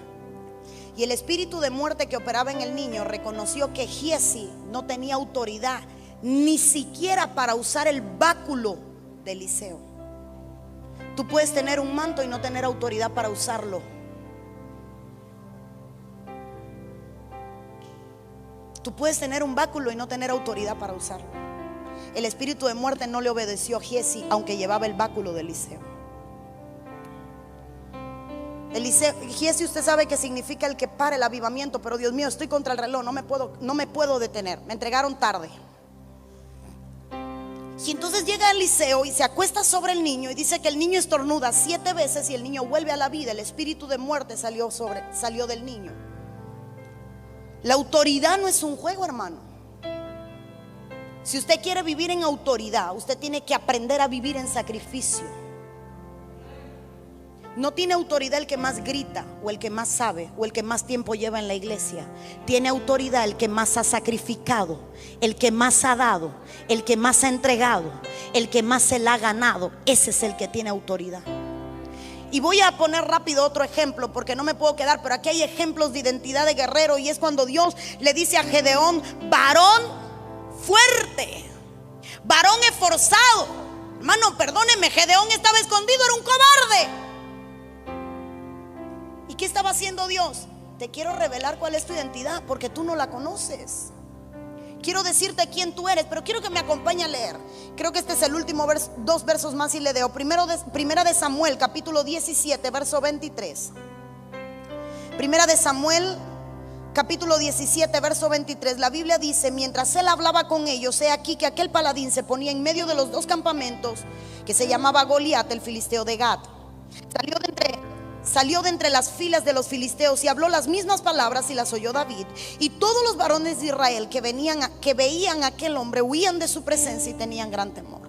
Y el espíritu de muerte que operaba en el niño reconoció que Giesi no tenía autoridad ni siquiera para usar el báculo de Eliseo. Tú puedes tener un manto y no tener autoridad para usarlo. Tú puedes tener un báculo y no tener autoridad para usarlo. El espíritu de muerte no le obedeció a Giesi, aunque llevaba el báculo de Eliseo. Giesi, usted sabe que significa el que para el avivamiento, pero Dios mío, estoy contra el reloj, no me puedo detener, me entregaron tarde. Y entonces llega Eliseo y se acuesta sobre el niño y dice que el niño estornuda 7 veces y el niño vuelve a la vida. El espíritu de muerte salió del niño. La autoridad no es un juego, hermano. Si usted quiere vivir en autoridad, usted tiene que aprender a vivir en sacrificio. No tiene autoridad el que más grita, o el que más sabe, o el que más tiempo lleva en la iglesia. Tiene autoridad el que más ha sacrificado, el que más ha dado, el que más ha entregado, el que más se la ha ganado. Ese es el que tiene autoridad. Y voy a poner rápido otro ejemplo, porque no me puedo quedar, pero aquí hay ejemplos de identidad de guerrero. Y es cuando Dios le dice a Gedeón: varón fuerte, varón esforzado. Hermano, perdóneme, Gedeón estaba escondido, era un cobarde. ¿Y qué estaba haciendo Dios? Te quiero revelar cuál es tu identidad, porque tú no la conoces. Quiero decirte quién tú eres, pero quiero que me acompañe a leer. Creo que este es el último verso, 2 versos más y le leo. Primera de Samuel, capítulo 17, verso 23. Primera de Samuel, capítulo 17, verso 23. La Biblia dice: mientras él hablaba con ellos, he aquí que aquel paladín se ponía en medio de los 2 campamentos, que se llamaba Goliat, el filisteo de Gat. Salió de entre las filas de los filisteos y habló las mismas palabras, y las oyó David. Y todos los varones de Israel que veían a aquel hombre huían de su presencia y tenían gran temor.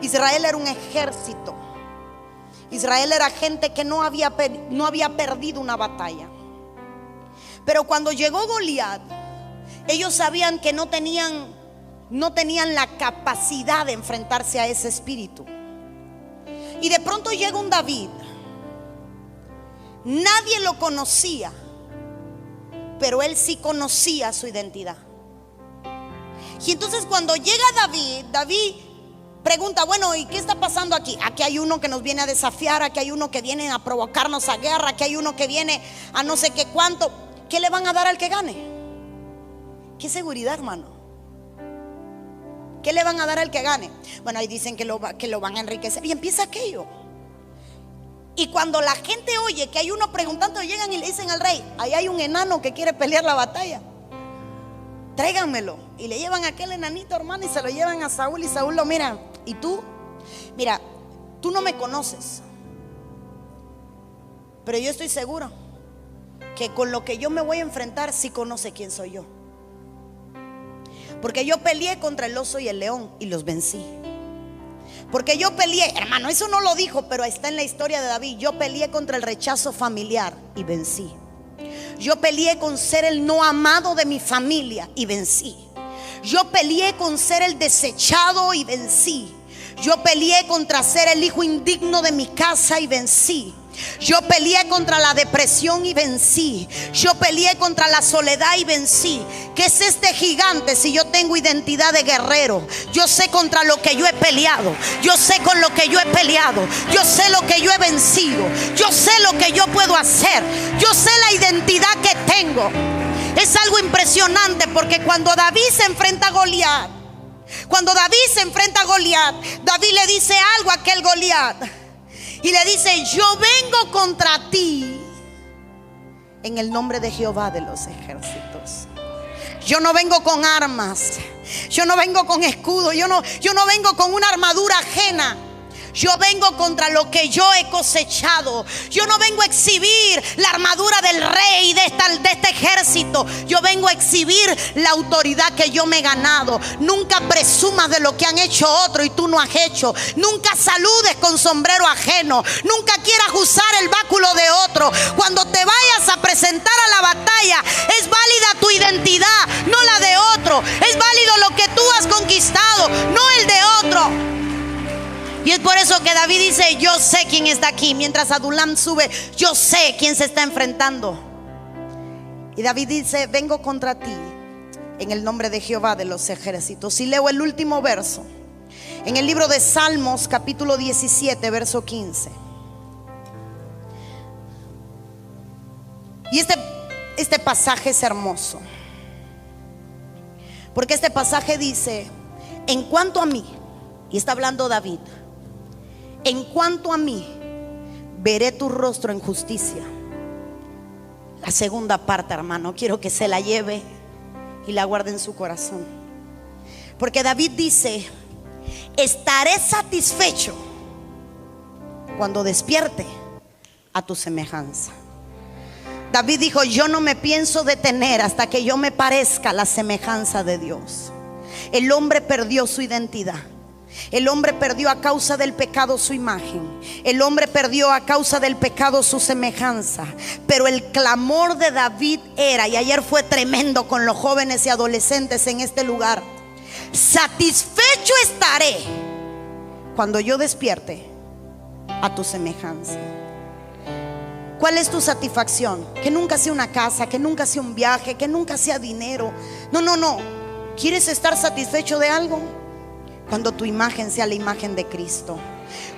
Israel era un ejército. Israel era gente que no había perdido una batalla. Pero cuando llegó Goliat, ellos sabían que no tenían la capacidad de enfrentarse a ese espíritu. Y de pronto llega un David. Nadie lo conocía, pero él sí conocía su identidad. Y entonces cuando llega David pregunta: bueno, ¿y qué está pasando aquí? Aquí hay uno que nos viene a desafiar, aquí hay uno que viene a provocarnos a guerra, aquí hay uno que viene a no sé qué cuánto. ¿Qué le van a dar al que gane? ¿Qué seguridad, hermano? ¿Qué le van a dar al que gane? Bueno, ahí dicen que lo van a enriquecer. Y empieza aquello. Y cuando la gente oye que hay uno preguntando, llegan y le dicen al rey: ahí hay un enano que quiere pelear la batalla, tráiganmelo. Y le llevan a aquel enanito, hermano, y se lo llevan a Saúl. Y Saúl lo mira: ¿y tú? Mira, tú no me conoces, pero yo estoy seguro que con lo que yo me voy a enfrentar sí conoce quién soy yo. Porque yo peleé contra el oso y el león y los vencí. Porque yo peleé, hermano, eso no lo dijo, pero está en la historia de David. Yo peleé contra el rechazo familiar y vencí. Yo peleé con ser el no amado de mi familia y vencí. Yo peleé con ser el desechado y vencí. Yo peleé contra ser el hijo indigno de mi casa y vencí. Yo peleé contra la depresión y vencí. Yo peleé contra la soledad y vencí. ¿Qué es este gigante si yo tengo identidad de guerrero? Yo sé contra lo que yo he peleado. Yo sé con lo que yo he peleado. Yo sé lo que yo he vencido. Yo sé lo que yo puedo hacer. Yo sé la identidad que tengo. Es algo impresionante, porque cuando David se enfrenta a Goliat, David le dice algo a aquel Goliat. Y le dice: yo vengo contra ti en el nombre de Jehová de los ejércitos. Yo no vengo con armas. Yo no vengo con escudo. Yo no vengo con una armadura ajena. Yo vengo contra lo que yo he cosechado. Yo no vengo a exhibir la armadura del rey de este ejército. Yo vengo a exhibir la autoridad que yo me he ganado. Nunca presumas de lo que han hecho otros y tú no has hecho. Nunca saludes con sombrero ajeno. Nunca quieras usar el báculo de otro. Cuando te vayas a presentar a la batalla, es válida tu identidad, no la de otro. Es válido lo que tú has conquistado, no el de otro. Y es por eso que David dice: yo sé quién está aquí. Mientras Adulam sube, yo sé quién se está enfrentando. Y David dice: vengo contra ti en el nombre de Jehová de los ejércitos. Y leo el último verso en el libro de Salmos, capítulo 17, verso 15. Y este pasaje es hermoso, porque este pasaje dice: en cuanto a mí, y está hablando David, en cuanto a mí, veré tu rostro en justicia. La segunda parte, hermano, quiero que se la lleve y la guarde en su corazón, porque David dice: estaré satisfecho cuando despierte a tu semejanza. David dijo: yo no me pienso detener hasta que yo me parezca a la semejanza de Dios. El hombre perdió su identidad. El hombre perdió a causa del pecado su imagen. El hombre perdió a causa del pecado su semejanza. Pero el clamor de David era, y ayer fue tremendo con los jóvenes y adolescentes en este lugar: satisfecho estaré cuando yo despierte a tu semejanza. ¿Cuál es tu satisfacción? Que nunca sea una casa, que nunca sea un viaje, que nunca sea dinero. No. ¿Quieres estar satisfecho de algo? Cuando tu imagen sea la imagen de Cristo.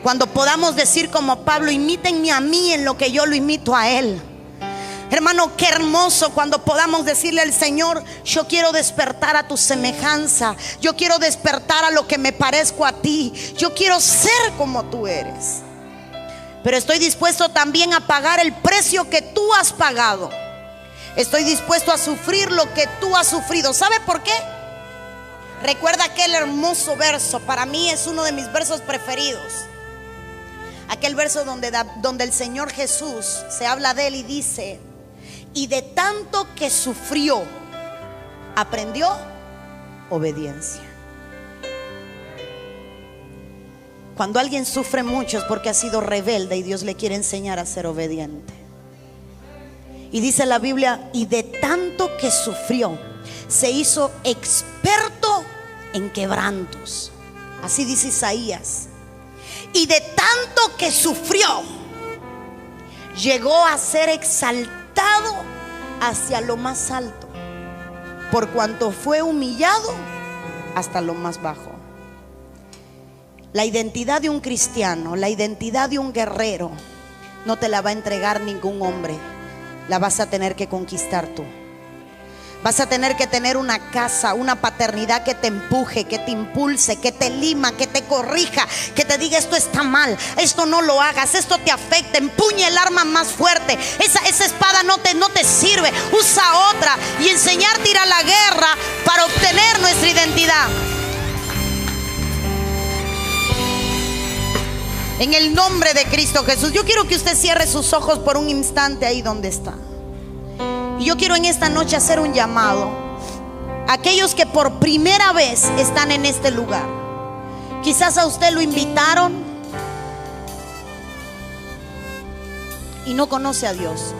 Cuando podamos decir como Pablo: imítenme a mí en lo que yo lo imito a Él. Hermano, qué hermoso cuando podamos decirle al Señor: yo quiero despertar a tu semejanza. Yo quiero despertar a lo que me parezco a ti. Yo quiero ser como tú eres. Pero estoy dispuesto también a pagar el precio que tú has pagado. Estoy dispuesto a sufrir lo que tú has sufrido. ¿Sabe por qué? Recuerda aquel hermoso verso, para mí es uno de mis versos preferidos. Aquel verso donde el Señor Jesús se habla de Él y dice: y de tanto que sufrió, aprendió obediencia. Cuando alguien sufre mucho es porque ha sido rebelde y Dios le quiere enseñar a ser obediente. Y dice la Biblia: y de tanto que sufrió, se hizo experto en quebrantos. Así dice Isaías. Y de tanto que sufrió, llegó a ser exaltado hacia lo más alto, por cuanto fue humillado hasta lo más bajo. La identidad de un cristiano, la identidad de un guerrero, no te la va a entregar ningún hombre. La vas a tener que conquistar tú. Vas a tener que tener una casa, una paternidad que te empuje, que te impulse, que te lima, que te corrija, que te diga: esto está mal, esto no lo hagas, esto te afecta. Empuña el arma más fuerte. Esa espada no te sirve. Usa otra. Y enseñarte a ir a la guerra para obtener nuestra identidad. En el nombre de Cristo Jesús, yo quiero que usted cierre sus ojos por un instante ahí donde está. Y yo quiero en esta noche hacer un llamado a aquellos que por primera vez están en este lugar. Quizás a usted lo invitaron y no conoce a Dios.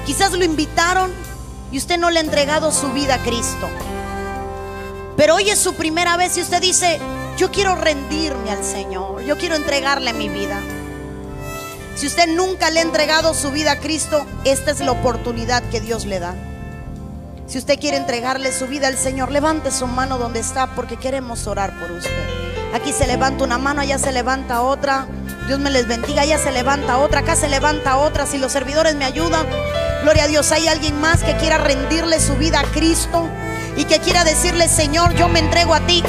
Quizás lo invitaron y usted no le ha entregado su vida a Cristo. Pero hoy es su primera vez y usted dice: yo quiero rendirme al Señor, yo quiero entregarle mi vida. Si usted nunca le ha entregado su vida a Cristo, esta es la oportunidad que Dios le da. Si usted quiere entregarle su vida al Señor, levante su mano donde está, porque queremos orar por usted. Aquí se levanta una mano, allá se levanta otra. Dios me les bendiga. Allá se levanta otra, acá se levanta otra. Si los servidores me ayudan, gloria a Dios. Hay alguien más que quiera rendirle su vida a Cristo y que quiera decirle: Señor, yo me entrego a ti.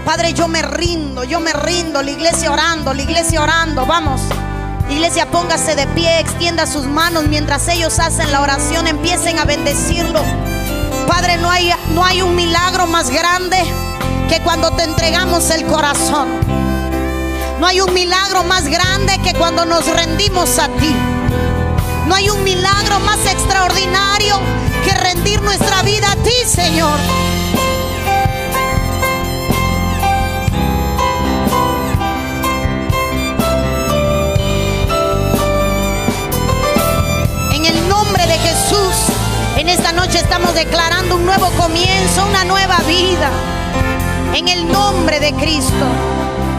Padre, yo me rindo. La iglesia orando, vamos. Iglesia, póngase de pie, extienda sus manos mientras ellos hacen la oración. Empiecen a bendecirlo. Padre, no hay un milagro más grande que cuando te entregamos el corazón. No hay un milagro más grande que cuando nos rendimos a ti. No hay un milagro más extraordinario que rendir nuestra vida a ti, Señor. De Jesús, en esta noche estamos declarando un nuevo comienzo, una nueva vida, en el nombre de Cristo.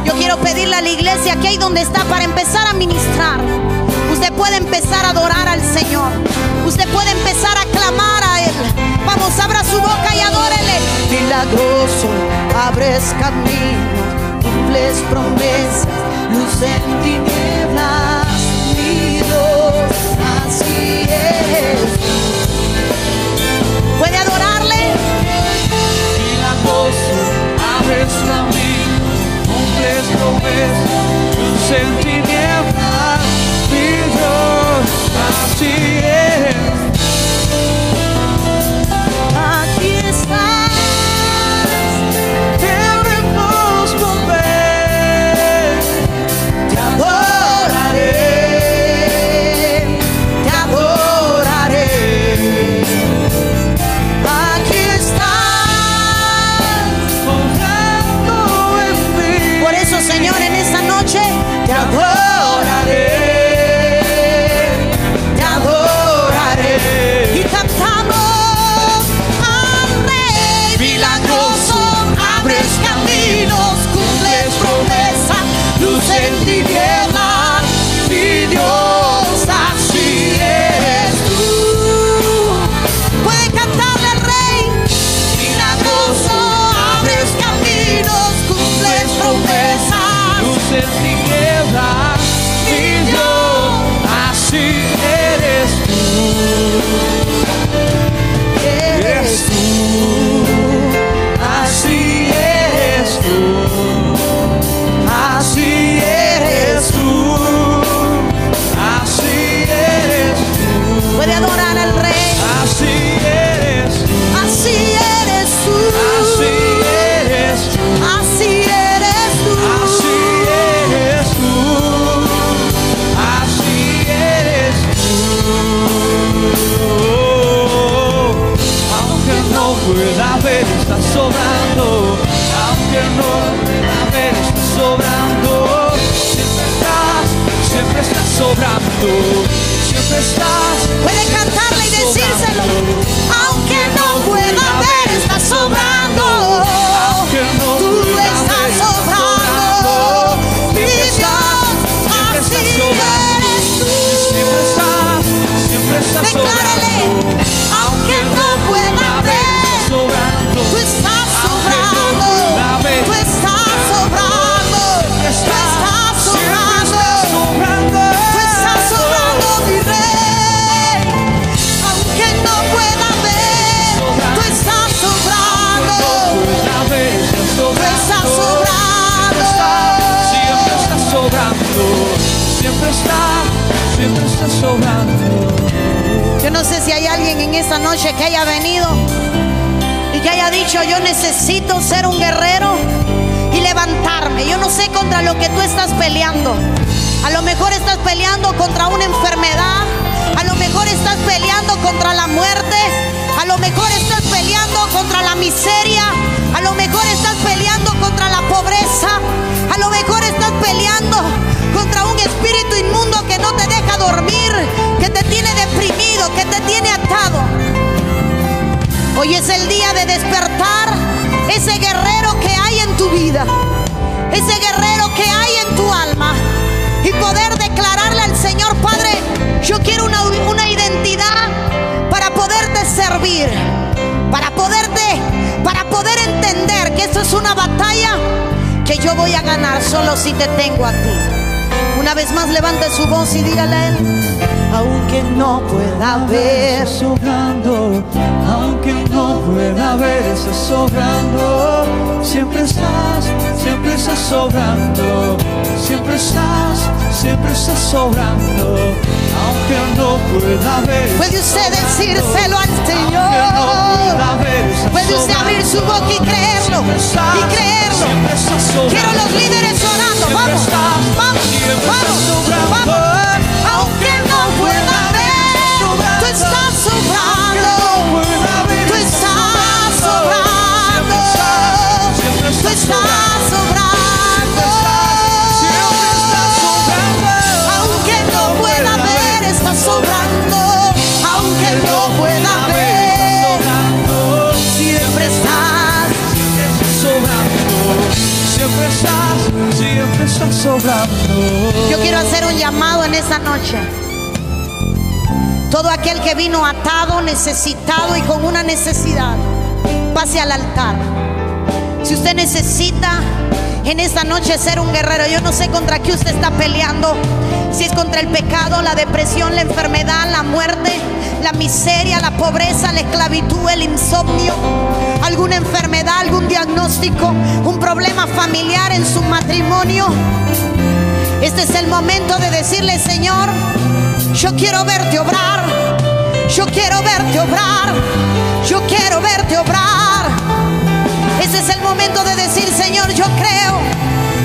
Yo quiero pedirle a la iglesia que ahí donde está, para empezar a ministrar, usted puede empezar a adorar al Señor, usted puede empezar a clamar a Él. Vamos, abra su boca y adórele. Milagroso, abres camino, cumples promesas, luz en tinieblas, mi Dios, así es. ¿Puede adorarle? Milagroso, abres camino, cumples promesas, luz en tinieblas, mi Dios, así es. Aquí estás, Queremos volver, te adoraré. Señor, en esta noche te adoraré, te adoraré. Y cantamos al Rey milagroso, abres caminos, cumples promesas, luz en tinieblas, mi Dios, así eres tú. Puede cantarle al Rey milagroso, abres caminos, cumples promesas, en tinieblas, mi Dios, así eres tú. Eres tú, así eres tú, así eres tú, así eres tú. Puede adorar al Rey. Así eres tú, así eres tú, así eres tú, así eres tú. Así eres tú. Aunque no pueda ver, estás sobrando. Aunque no pueda ver, estás sobrando. Siempre estás sobrando. Siempre estás. Puede cantarle y decírselo. Aunque no pueda ver, estás sobrando. Tú estás sobrando. Mi Dios, así eres tú. Siempre estás Declárale. Aunque no pueda ver, tú estás sobrando. Tú estás sobrando. Tú estás sobrando. Tú estás sobrando, mi Rey. Aunque no pueda ver, tú estás sobrando. Tú estás sobrando. Siempre estás sobrando. Siempre estás sobrando. Yo no sé si hay alguien en esta noche que haya venido y que haya dicho: yo necesito ser un guerrero y levantarme. Yo no sé contra lo que tú estás peleando. A lo mejor estás peleando contra una enfermedad, a lo mejor estás peleando contra la muerte, a lo mejor estás peleando contra la miseria, a lo mejor estás peleando contra la pobreza, a lo mejor estás peleando contra un espíritu inmundo que no te deja dormir, que te tiene deprimido, que te tiene atado. Hoy es el día de despertar ese guerrero que hay en tu vida, ese guerrero que hay en Yo quiero una identidad para poderte servir, para poder entender que esto es una batalla que yo voy a ganar solo si te tengo a ti. Una vez más levante su voz y dígale a él: aunque no pueda ver, Estás sobrando, aunque no pueda ver, estás sobrando. Siempre estás sobrando. Siempre estás sobrando. Aunque no pueda ver. puede usted decírselo al Aunque no Señor. pueda ver, estás Puede usted abrir su boca y creerlo, y creerlo. Siempre estás sobrando. Quiero los líderes orando. Siempre Vamos, estás, vamos, siempre estás vamos, sobrando. vamos. Aunque no pueda ver, tú estás sobrando. Tú estás sobrando. Tú estás sobrando. Aunque no pueda ver, estás sobrando. Aunque no pueda ver, siempre estás. Siempre estás sobrando. Yo quiero hacer un llamado en esta noche. Todo aquel que vino atado, necesitado y con una necesidad, pase al altar. Si usted necesita en esta noche ser un guerrero, yo no sé contra qué usted está peleando. Si es contra el pecado, la depresión, la enfermedad, la muerte, la miseria, la pobreza, la esclavitud, el insomnio, alguna enfermedad, algún diagnóstico, un problema familiar en su matrimonio. Este es el momento de decirle: Señor, yo quiero verte obrar. Yo quiero verte obrar. Yo quiero verte obrar. Este es el momento de decir: Señor, yo creo.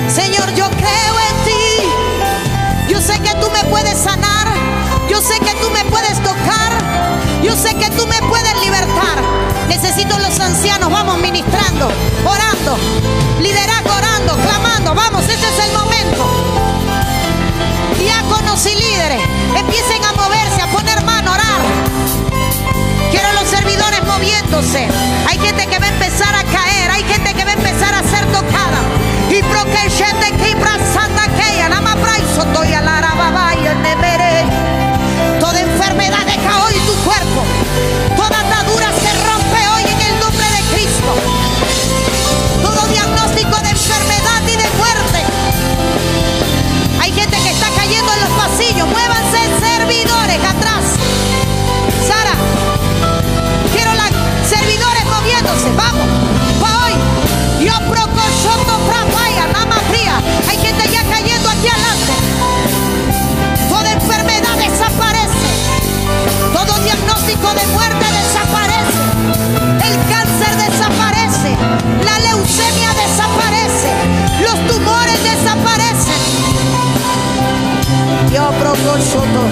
Señor, yo creo en ti. Yo sé que tú me puedes sanar. Yo sé que tú me puedes tocar. Yo sé que tú me puedes libertar. Necesito los ancianos, vamos ministrando, orando, liderazgo orando, clamando. Vamos, este es el momento. Diáconos y líderes, empiecen a moverse, a poner mano, a orar. Quiero los servidores moviéndose. Hay gente que va a empezar a caer. Hay gente que va a empezar a ser tocada. Y toda enfermedad deja hoy tu cuerpo. Toda atadura se rompe hoy en el nombre de Cristo. Todo diagnóstico de enfermedad y de muerte. Hay gente que está cayendo en los pasillos. Muévanse, servidores, atrás. Sara, quiero las servidores moviéndose. Vamos, pa' hoy. Yo procochoto prapaya, nama fría. Hay gente ya cayendo aquí adelante. Toda enfermedad desaparece. Todo diagnóstico de muerte desaparece. El cáncer desaparece. La leucemia desaparece. Los tumores desaparecen. Yo procochoto.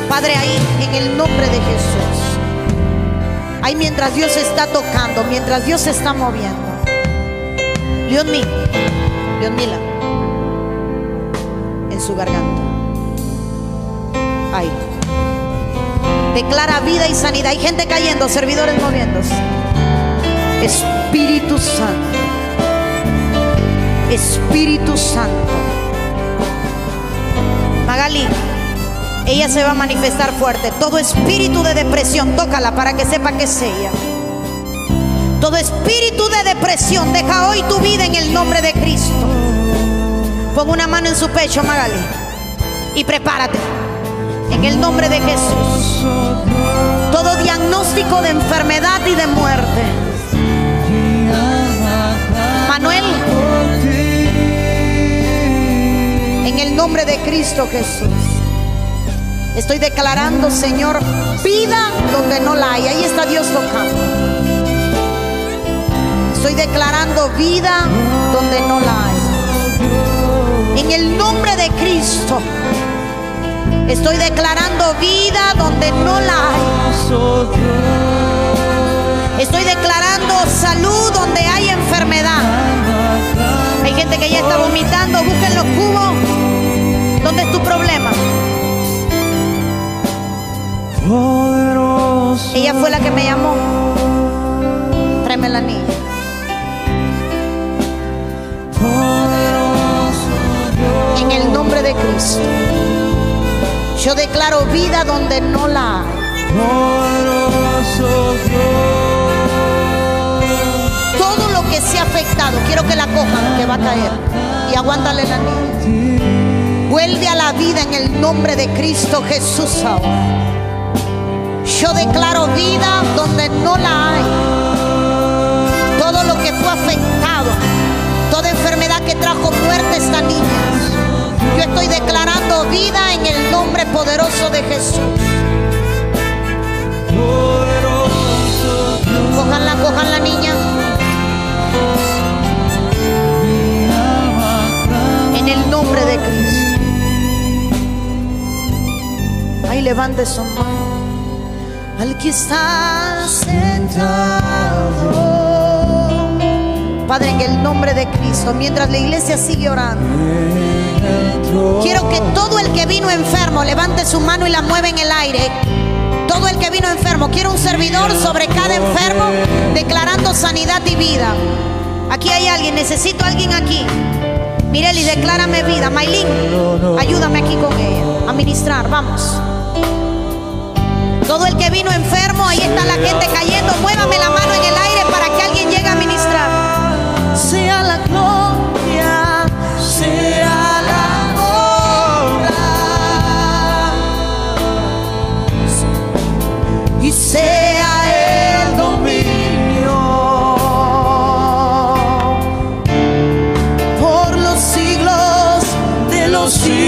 Padre, ahí en el nombre de Jesús, ahí mientras Dios está tocando, mientras Dios se está moviendo, Leonmila, en su garganta, ahí, declara vida y sanidad. Hay gente cayendo, servidores moviéndose. Espíritu Santo, Espíritu Santo. Magali, ella se va a manifestar fuerte. Todo espíritu de depresión, tócala para que sepa que es ella. Todo espíritu de depresión, deja hoy tu vida en el nombre de Cristo. Pon una mano en su pecho, Magali, y prepárate en el nombre de Jesús. Todo diagnóstico de enfermedad y de muerte, Manuel, en el nombre de Cristo Jesús. Estoy declarando, Señor, vida donde no la hay. Ahí está Dios tocando. Estoy declarando vida donde no la hay. En el nombre de Cristo, estoy declarando vida donde no la hay. Estoy declarando salud donde hay enfermedad. Hay gente que ya está vomitando. Busquen los cubos. ¿Dónde es tu problema? Ella fue la que me llamó. Tráeme la niña. de Cristo. Yo declaro vida donde no la hay. Poderoso Dios. Todo lo que se ha afectado, quiero que la cojan, que va a caer. Y aguántale la niña. Vuelve a la vida en el nombre de Cristo Jesús ahora. Yo declaro vida donde no la hay. Todo lo que fue afectado, toda enfermedad que trajo muerte a esta niña, yo estoy declarando vida en el nombre poderoso de Jesús. Cojan la niña. En el nombre de Cristo. Ahí levante su mano. Al que está sentado. Padre, en el nombre de Cristo, mientras la iglesia sigue orando, quiero que todo el que vino enfermo levante su mano y la mueva en el aire. Todo el que vino enfermo, quiero un servidor sobre cada enfermo declarando sanidad y vida. Aquí hay alguien, necesito a alguien aquí. Mireli, declárame vida. Maylin, ayúdame aquí con ella a ministrar, vamos. Todo el que vino enfermo, ahí está la gente cayendo. Muévame la mano en el aire para que alguien llegue a ministrar. Sea la gloria, sea la honra y sea el dominio por los siglos de los siglos.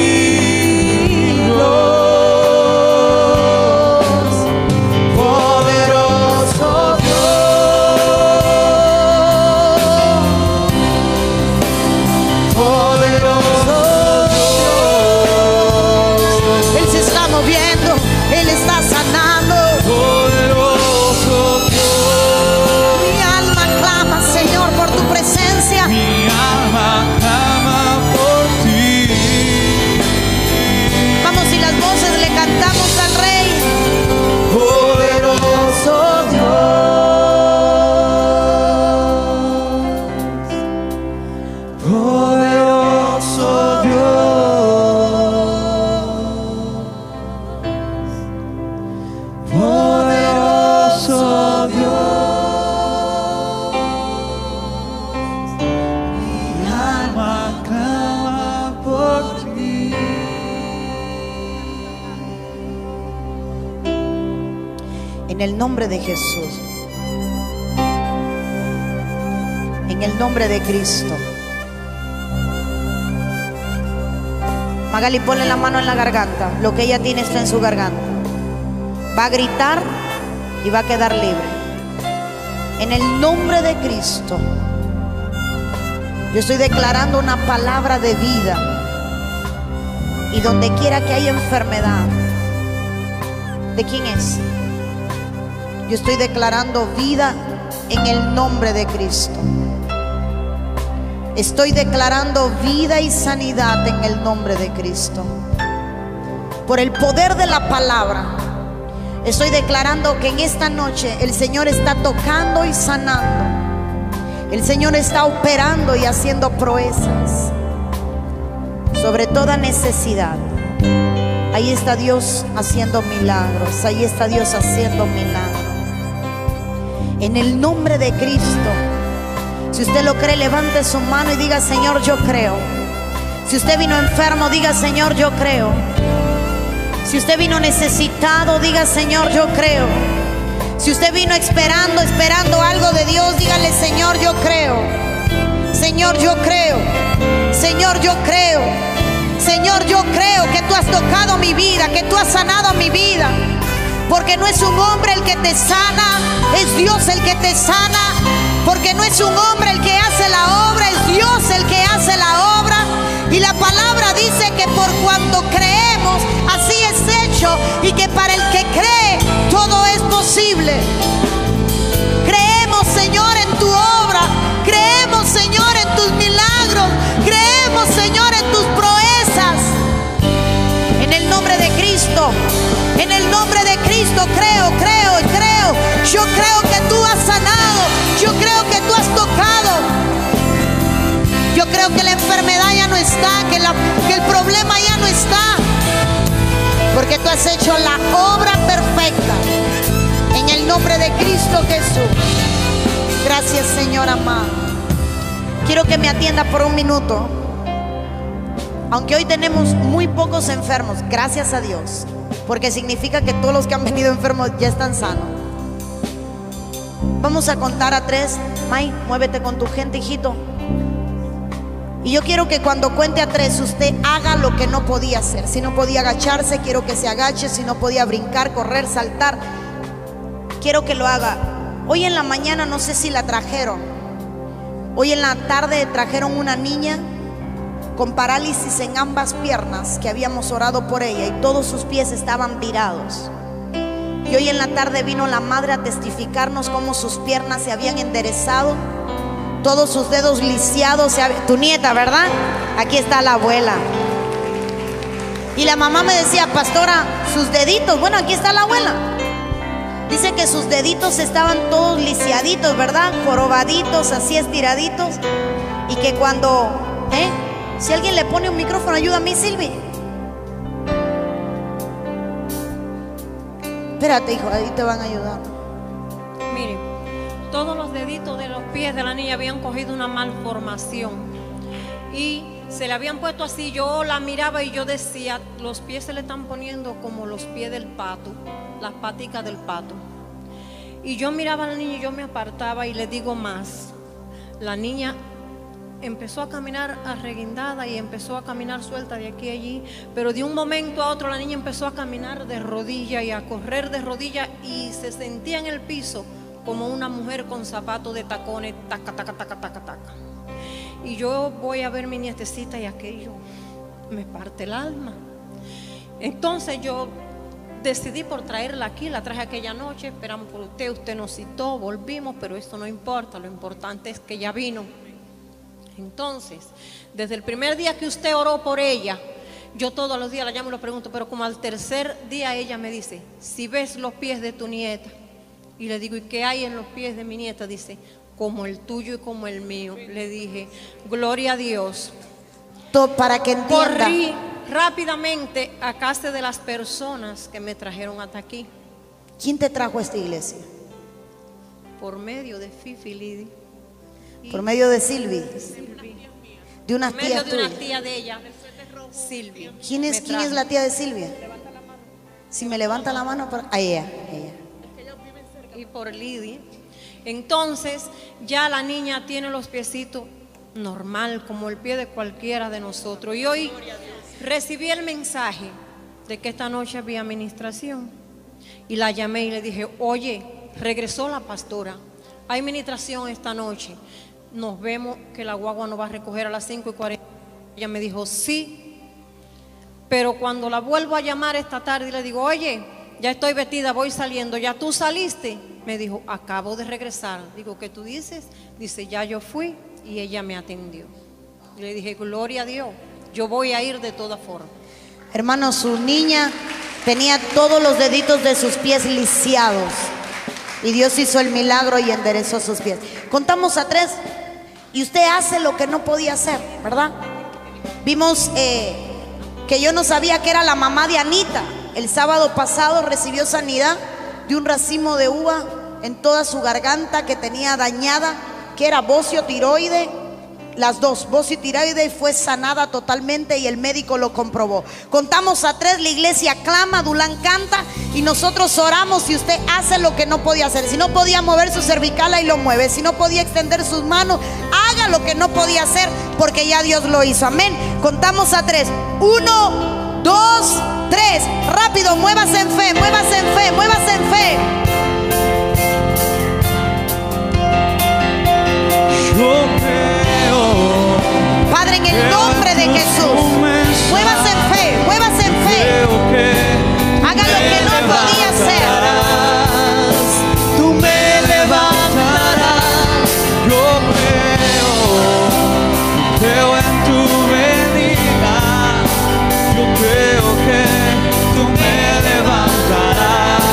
En el nombre de Jesús, en el nombre de Cristo. Magali, ponle la mano en la garganta. Lo que ella tiene está en su garganta. Va a gritar y va a quedar libre. En el nombre de Cristo, yo estoy declarando una palabra de vida. Y donde quiera que haya enfermedad, ¿de quién es? Yo estoy declarando vida en el nombre de Cristo. Estoy declarando vida y sanidad en el nombre de Cristo. Por el poder de la palabra, estoy declarando que en esta noche el Señor está tocando y sanando. El Señor está operando y haciendo proezas sobre toda necesidad. Ahí está Dios haciendo milagros. Ahí está Dios haciendo milagros. En el nombre de Cristo, si usted lo cree, levante su mano y diga: Señor, yo creo. Si usted vino enfermo, diga: Señor, yo creo. Si usted vino necesitado, diga: Señor, yo creo. Si usted vino esperando algo de Dios, dígale: Señor, yo creo. Señor, yo creo. Señor, yo creo. Señor, yo creo que tú has tocado mi vida, que tú has sanado mi vida. Porque no es un hombre el que te sana, es Dios el que te sana. Porque no es un hombre el que hace la obra, es Dios el que hace la obra. Y la palabra dice que por cuanto creemos, así es hecho. Y que para el que cree, todo es posible. Creemos, Señor, en tu obra. Creemos, Señor, en tus milagros. Creemos, Señor, en tus proezas. En el nombre de Cristo. En el nombre de Cristo creo. Yo creo que tú has sanado. Yo creo que tú has tocado. Yo creo que la enfermedad ya no está, que el problema ya no está, porque tú has hecho la obra perfecta en el nombre de Cristo Jesús. Gracias, Señor amado. Quiero que me atienda por un minuto. Aunque hoy tenemos muy pocos enfermos, gracias a Dios, porque significa que todos los que han venido enfermos ya están sanos. Vamos a contar a 3. May, muévete con tu gente, hijito. Y yo quiero que cuando cuente a 3 usted haga lo que no podía hacer. Si no podía agacharse, quiero que se agache. Si no podía brincar, correr, saltar, quiero que lo haga. Hoy en la mañana no sé si la trajeron. Hoy en la tarde trajeron una niña con parálisis en ambas piernas, que habíamos orado por ella y todos sus pies estaban virados. Y hoy en la tarde vino la madre a testificarnos cómo sus piernas se habían enderezado, todos sus dedos lisiados. Tu nieta, ¿verdad? Aquí está la abuela. Y la mamá me decía, pastora, sus deditos. Bueno, aquí está la abuela. Dice que sus deditos estaban todos lisiaditos, ¿verdad? Jorobaditos, así estiraditos. Y que cuando... Si alguien le pone un micrófono, ayuda a mí, Silvi. Espérate, hijo, ahí te van a ayudar. Miren, todos los deditos de los pies de la niña habían cogido una malformación y se le habían puesto así. Yo la miraba y yo decía, los pies se le están poniendo como los pies del pato, las paticas del pato. Y yo miraba a la niña y yo me apartaba, y le digo más, la niña empezó a caminar arreguindada y empezó a caminar suelta de aquí a allí, pero de un momento a otro la niña empezó a caminar de rodilla y a correr de rodilla, y se sentía en el piso como una mujer con zapatos de tacones, taca, taca, taca, taca, taca. Y yo voy a ver a mi nietecita y aquello me parte el alma. Entonces yo decidí por traerla aquí, la traje aquella noche, esperamos por usted nos citó, volvimos, pero esto no importa, lo importante es que ya vino. Entonces, desde el primer día que usted oró por ella, yo todos los días la llamo y le pregunto, pero como al tercer día ella me dice, si ves los pies de tu nieta, y le digo, ¿y qué hay en los pies de mi nieta? Dice, como el tuyo y como el mío. Le dije, gloria a Dios. Para que entienda. Corrí rápidamente a casa de las personas que me trajeron hasta aquí. ¿Quién te trajo a esta iglesia? Por medio de Fifi, Lidy. Por medio de Silvi. De unas Por medio tías de una tuyas. tía de ella, Silvia. ¿Quién es la tía de Silvia? Si me levanta la mano, a ella. Y por Lidy. Entonces ya la niña tiene los piecitos normal, como el pie de cualquiera de nosotros. Y hoy recibí el mensaje de que esta noche había administración, y la llamé y le dije, oye, regresó la pastora, hay administración esta noche, nos vemos, que la guagua nos va a recoger a las 5:40. Ella me dijo, sí. Pero cuando la vuelvo a llamar esta tarde y le digo, oye, ya estoy vestida, voy saliendo, ¿ya tú saliste? Me dijo, acabo de regresar. Digo, ¿qué tú dices? Dice, ya yo fui y ella me atendió. Y le dije, gloria a Dios, yo voy a ir de todas formas. Hermano, su niña tenía todos los deditos de sus pies lisiados, y Dios hizo el milagro y enderezó sus pies. Contamos a 3 y usted hace lo que no podía hacer, ¿verdad? Vimos que yo no sabía que era la mamá de Anita. El sábado pasado recibió sanidad de un racimo de uva en toda su garganta que tenía dañada, que era bocio, tiroide, las dos, bocio y tiroide, y fue sanada totalmente, y el médico lo comprobó. Contamos a 3, la iglesia clama, Dulán canta y nosotros oramos, y usted hace lo que no podía hacer. Si no podía mover su cervical, ahí lo mueve. Si no podía extender sus manos, haga lo que no podía hacer, porque ya Dios lo hizo. Amén. Contamos a 3. 1, 2, 3. Rápido, muévase en fe, muévase en fe, muévase en fe. Yo creo, Padre, en el nombre de Jesús, muévase en fe, muévase en fe. Haga lo que no podía hacer. Tú me levantarás. Yo creo en tu venida. Yo creo que tú me levantarás.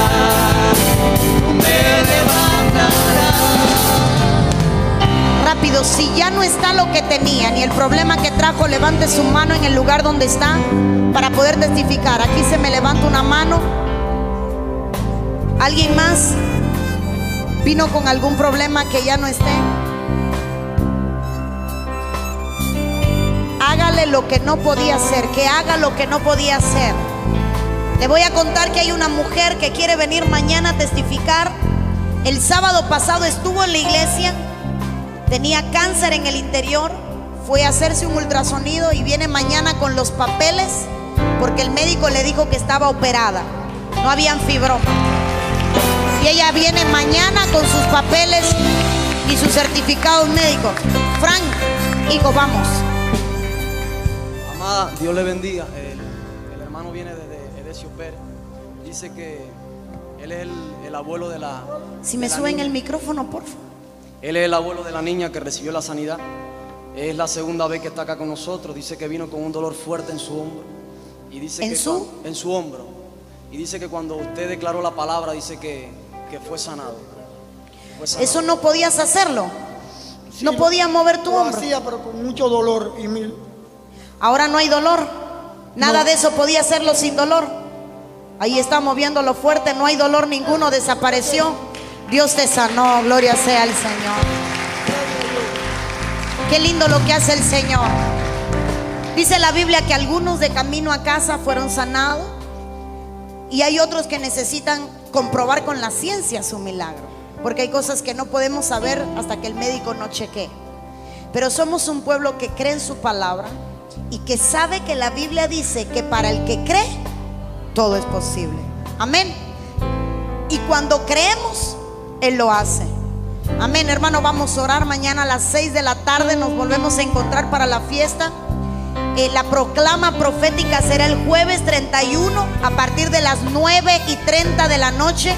Tú me levantarás. Rápido, si ya no está lo que tenía, ni el problema que trajo, levante su mano en el lugar donde está para poder testificar. Aquí se me levanta una mano. ¿Alguien más vino con algún problema que ya no esté? Hágale lo que no podía hacer, que haga lo que no podía hacer. Le voy a contar que hay una mujer que quiere venir mañana a testificar. El sábado pasado estuvo en la iglesia, tenía cáncer en el interior, fue a hacerse un ultrasonido y viene mañana con los papeles porque el médico le dijo que estaba operada, no habían fibroma. Y ella viene mañana con sus papeles y sus certificados médicos. Frank, hijo, vamos. Amada, Dios le bendiga. El hermano viene desde Edesio Pérez. Dice que él es el abuelo de la... Si me suben el micrófono, por favor. Él es el abuelo de la niña que recibió la sanidad. Es la segunda vez que está acá con nosotros. Dice que vino con un dolor fuerte en su hombro. Y dice ¿En su hombro. Y dice que cuando usted declaró la palabra, dice que fue sanado. Eso no podías hacerlo. Sí, no podías mover tu lo hombro. hacía, pero con mucho dolor. Ahora no hay dolor. Nada de eso podía hacerlo sin dolor. Ahí estamos viéndolo fuerte. No hay dolor ninguno. Desapareció. Dios te sanó. Gloria sea al Señor. Qué lindo lo que hace el Señor. Dice la Biblia que algunos de camino a casa fueron sanados y hay otros que necesitan comprobar con la ciencia su milagro, porque hay cosas que no podemos saber hasta que el médico no chequee. Pero somos un pueblo que cree en su palabra y que sabe que la Biblia dice que para el que cree todo es posible. Amén. Y cuando creemos, Él lo hace. Amén, hermano. Vamos a orar. Mañana a las 6 de la tarde nos volvemos a encontrar para la fiesta. La proclama profética será el jueves 31 a partir de las 9:30 de la noche.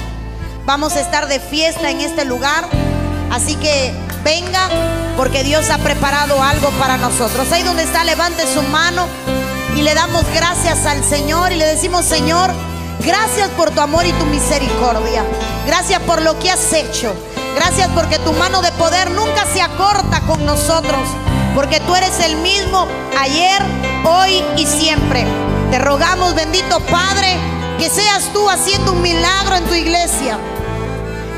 Vamos a estar de fiesta en este lugar. Así que venga, porque Dios ha preparado algo para nosotros. Ahí donde está, levante su mano y le damos gracias al Señor y le decimos: Señor, gracias por tu amor y tu misericordia. Gracias por lo que has hecho. Gracias porque tu mano de poder nunca se acorta con nosotros, porque tú eres el mismo ayer, hoy y siempre. Te rogamos, bendito Padre, que seas tú haciendo un milagro en tu iglesia,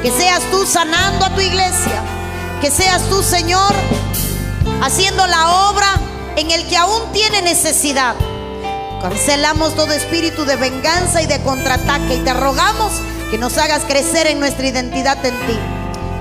que seas tú sanando a tu iglesia, que seas tú, Señor, haciendo la obra en el que aún tiene necesidad. Cancelamos todo espíritu de venganza y de contraataque y te rogamos que nos hagas crecer en nuestra identidad en ti.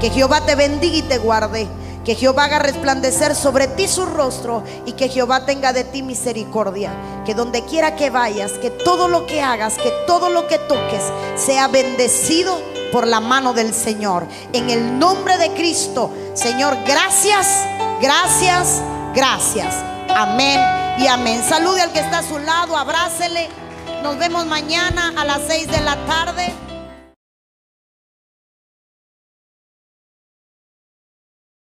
Que Jehová te bendiga y te guarde. Que Jehová haga resplandecer sobre ti su rostro y que Jehová tenga de ti misericordia. Que donde quiera que vayas, que todo lo que hagas, que todo lo que toques sea bendecido por la mano del Señor. En el nombre de Cristo, Señor, gracias, gracias, gracias. Amén y amén. Salude al que está a su lado, abrácele. Nos vemos mañana a las 6 de la tarde.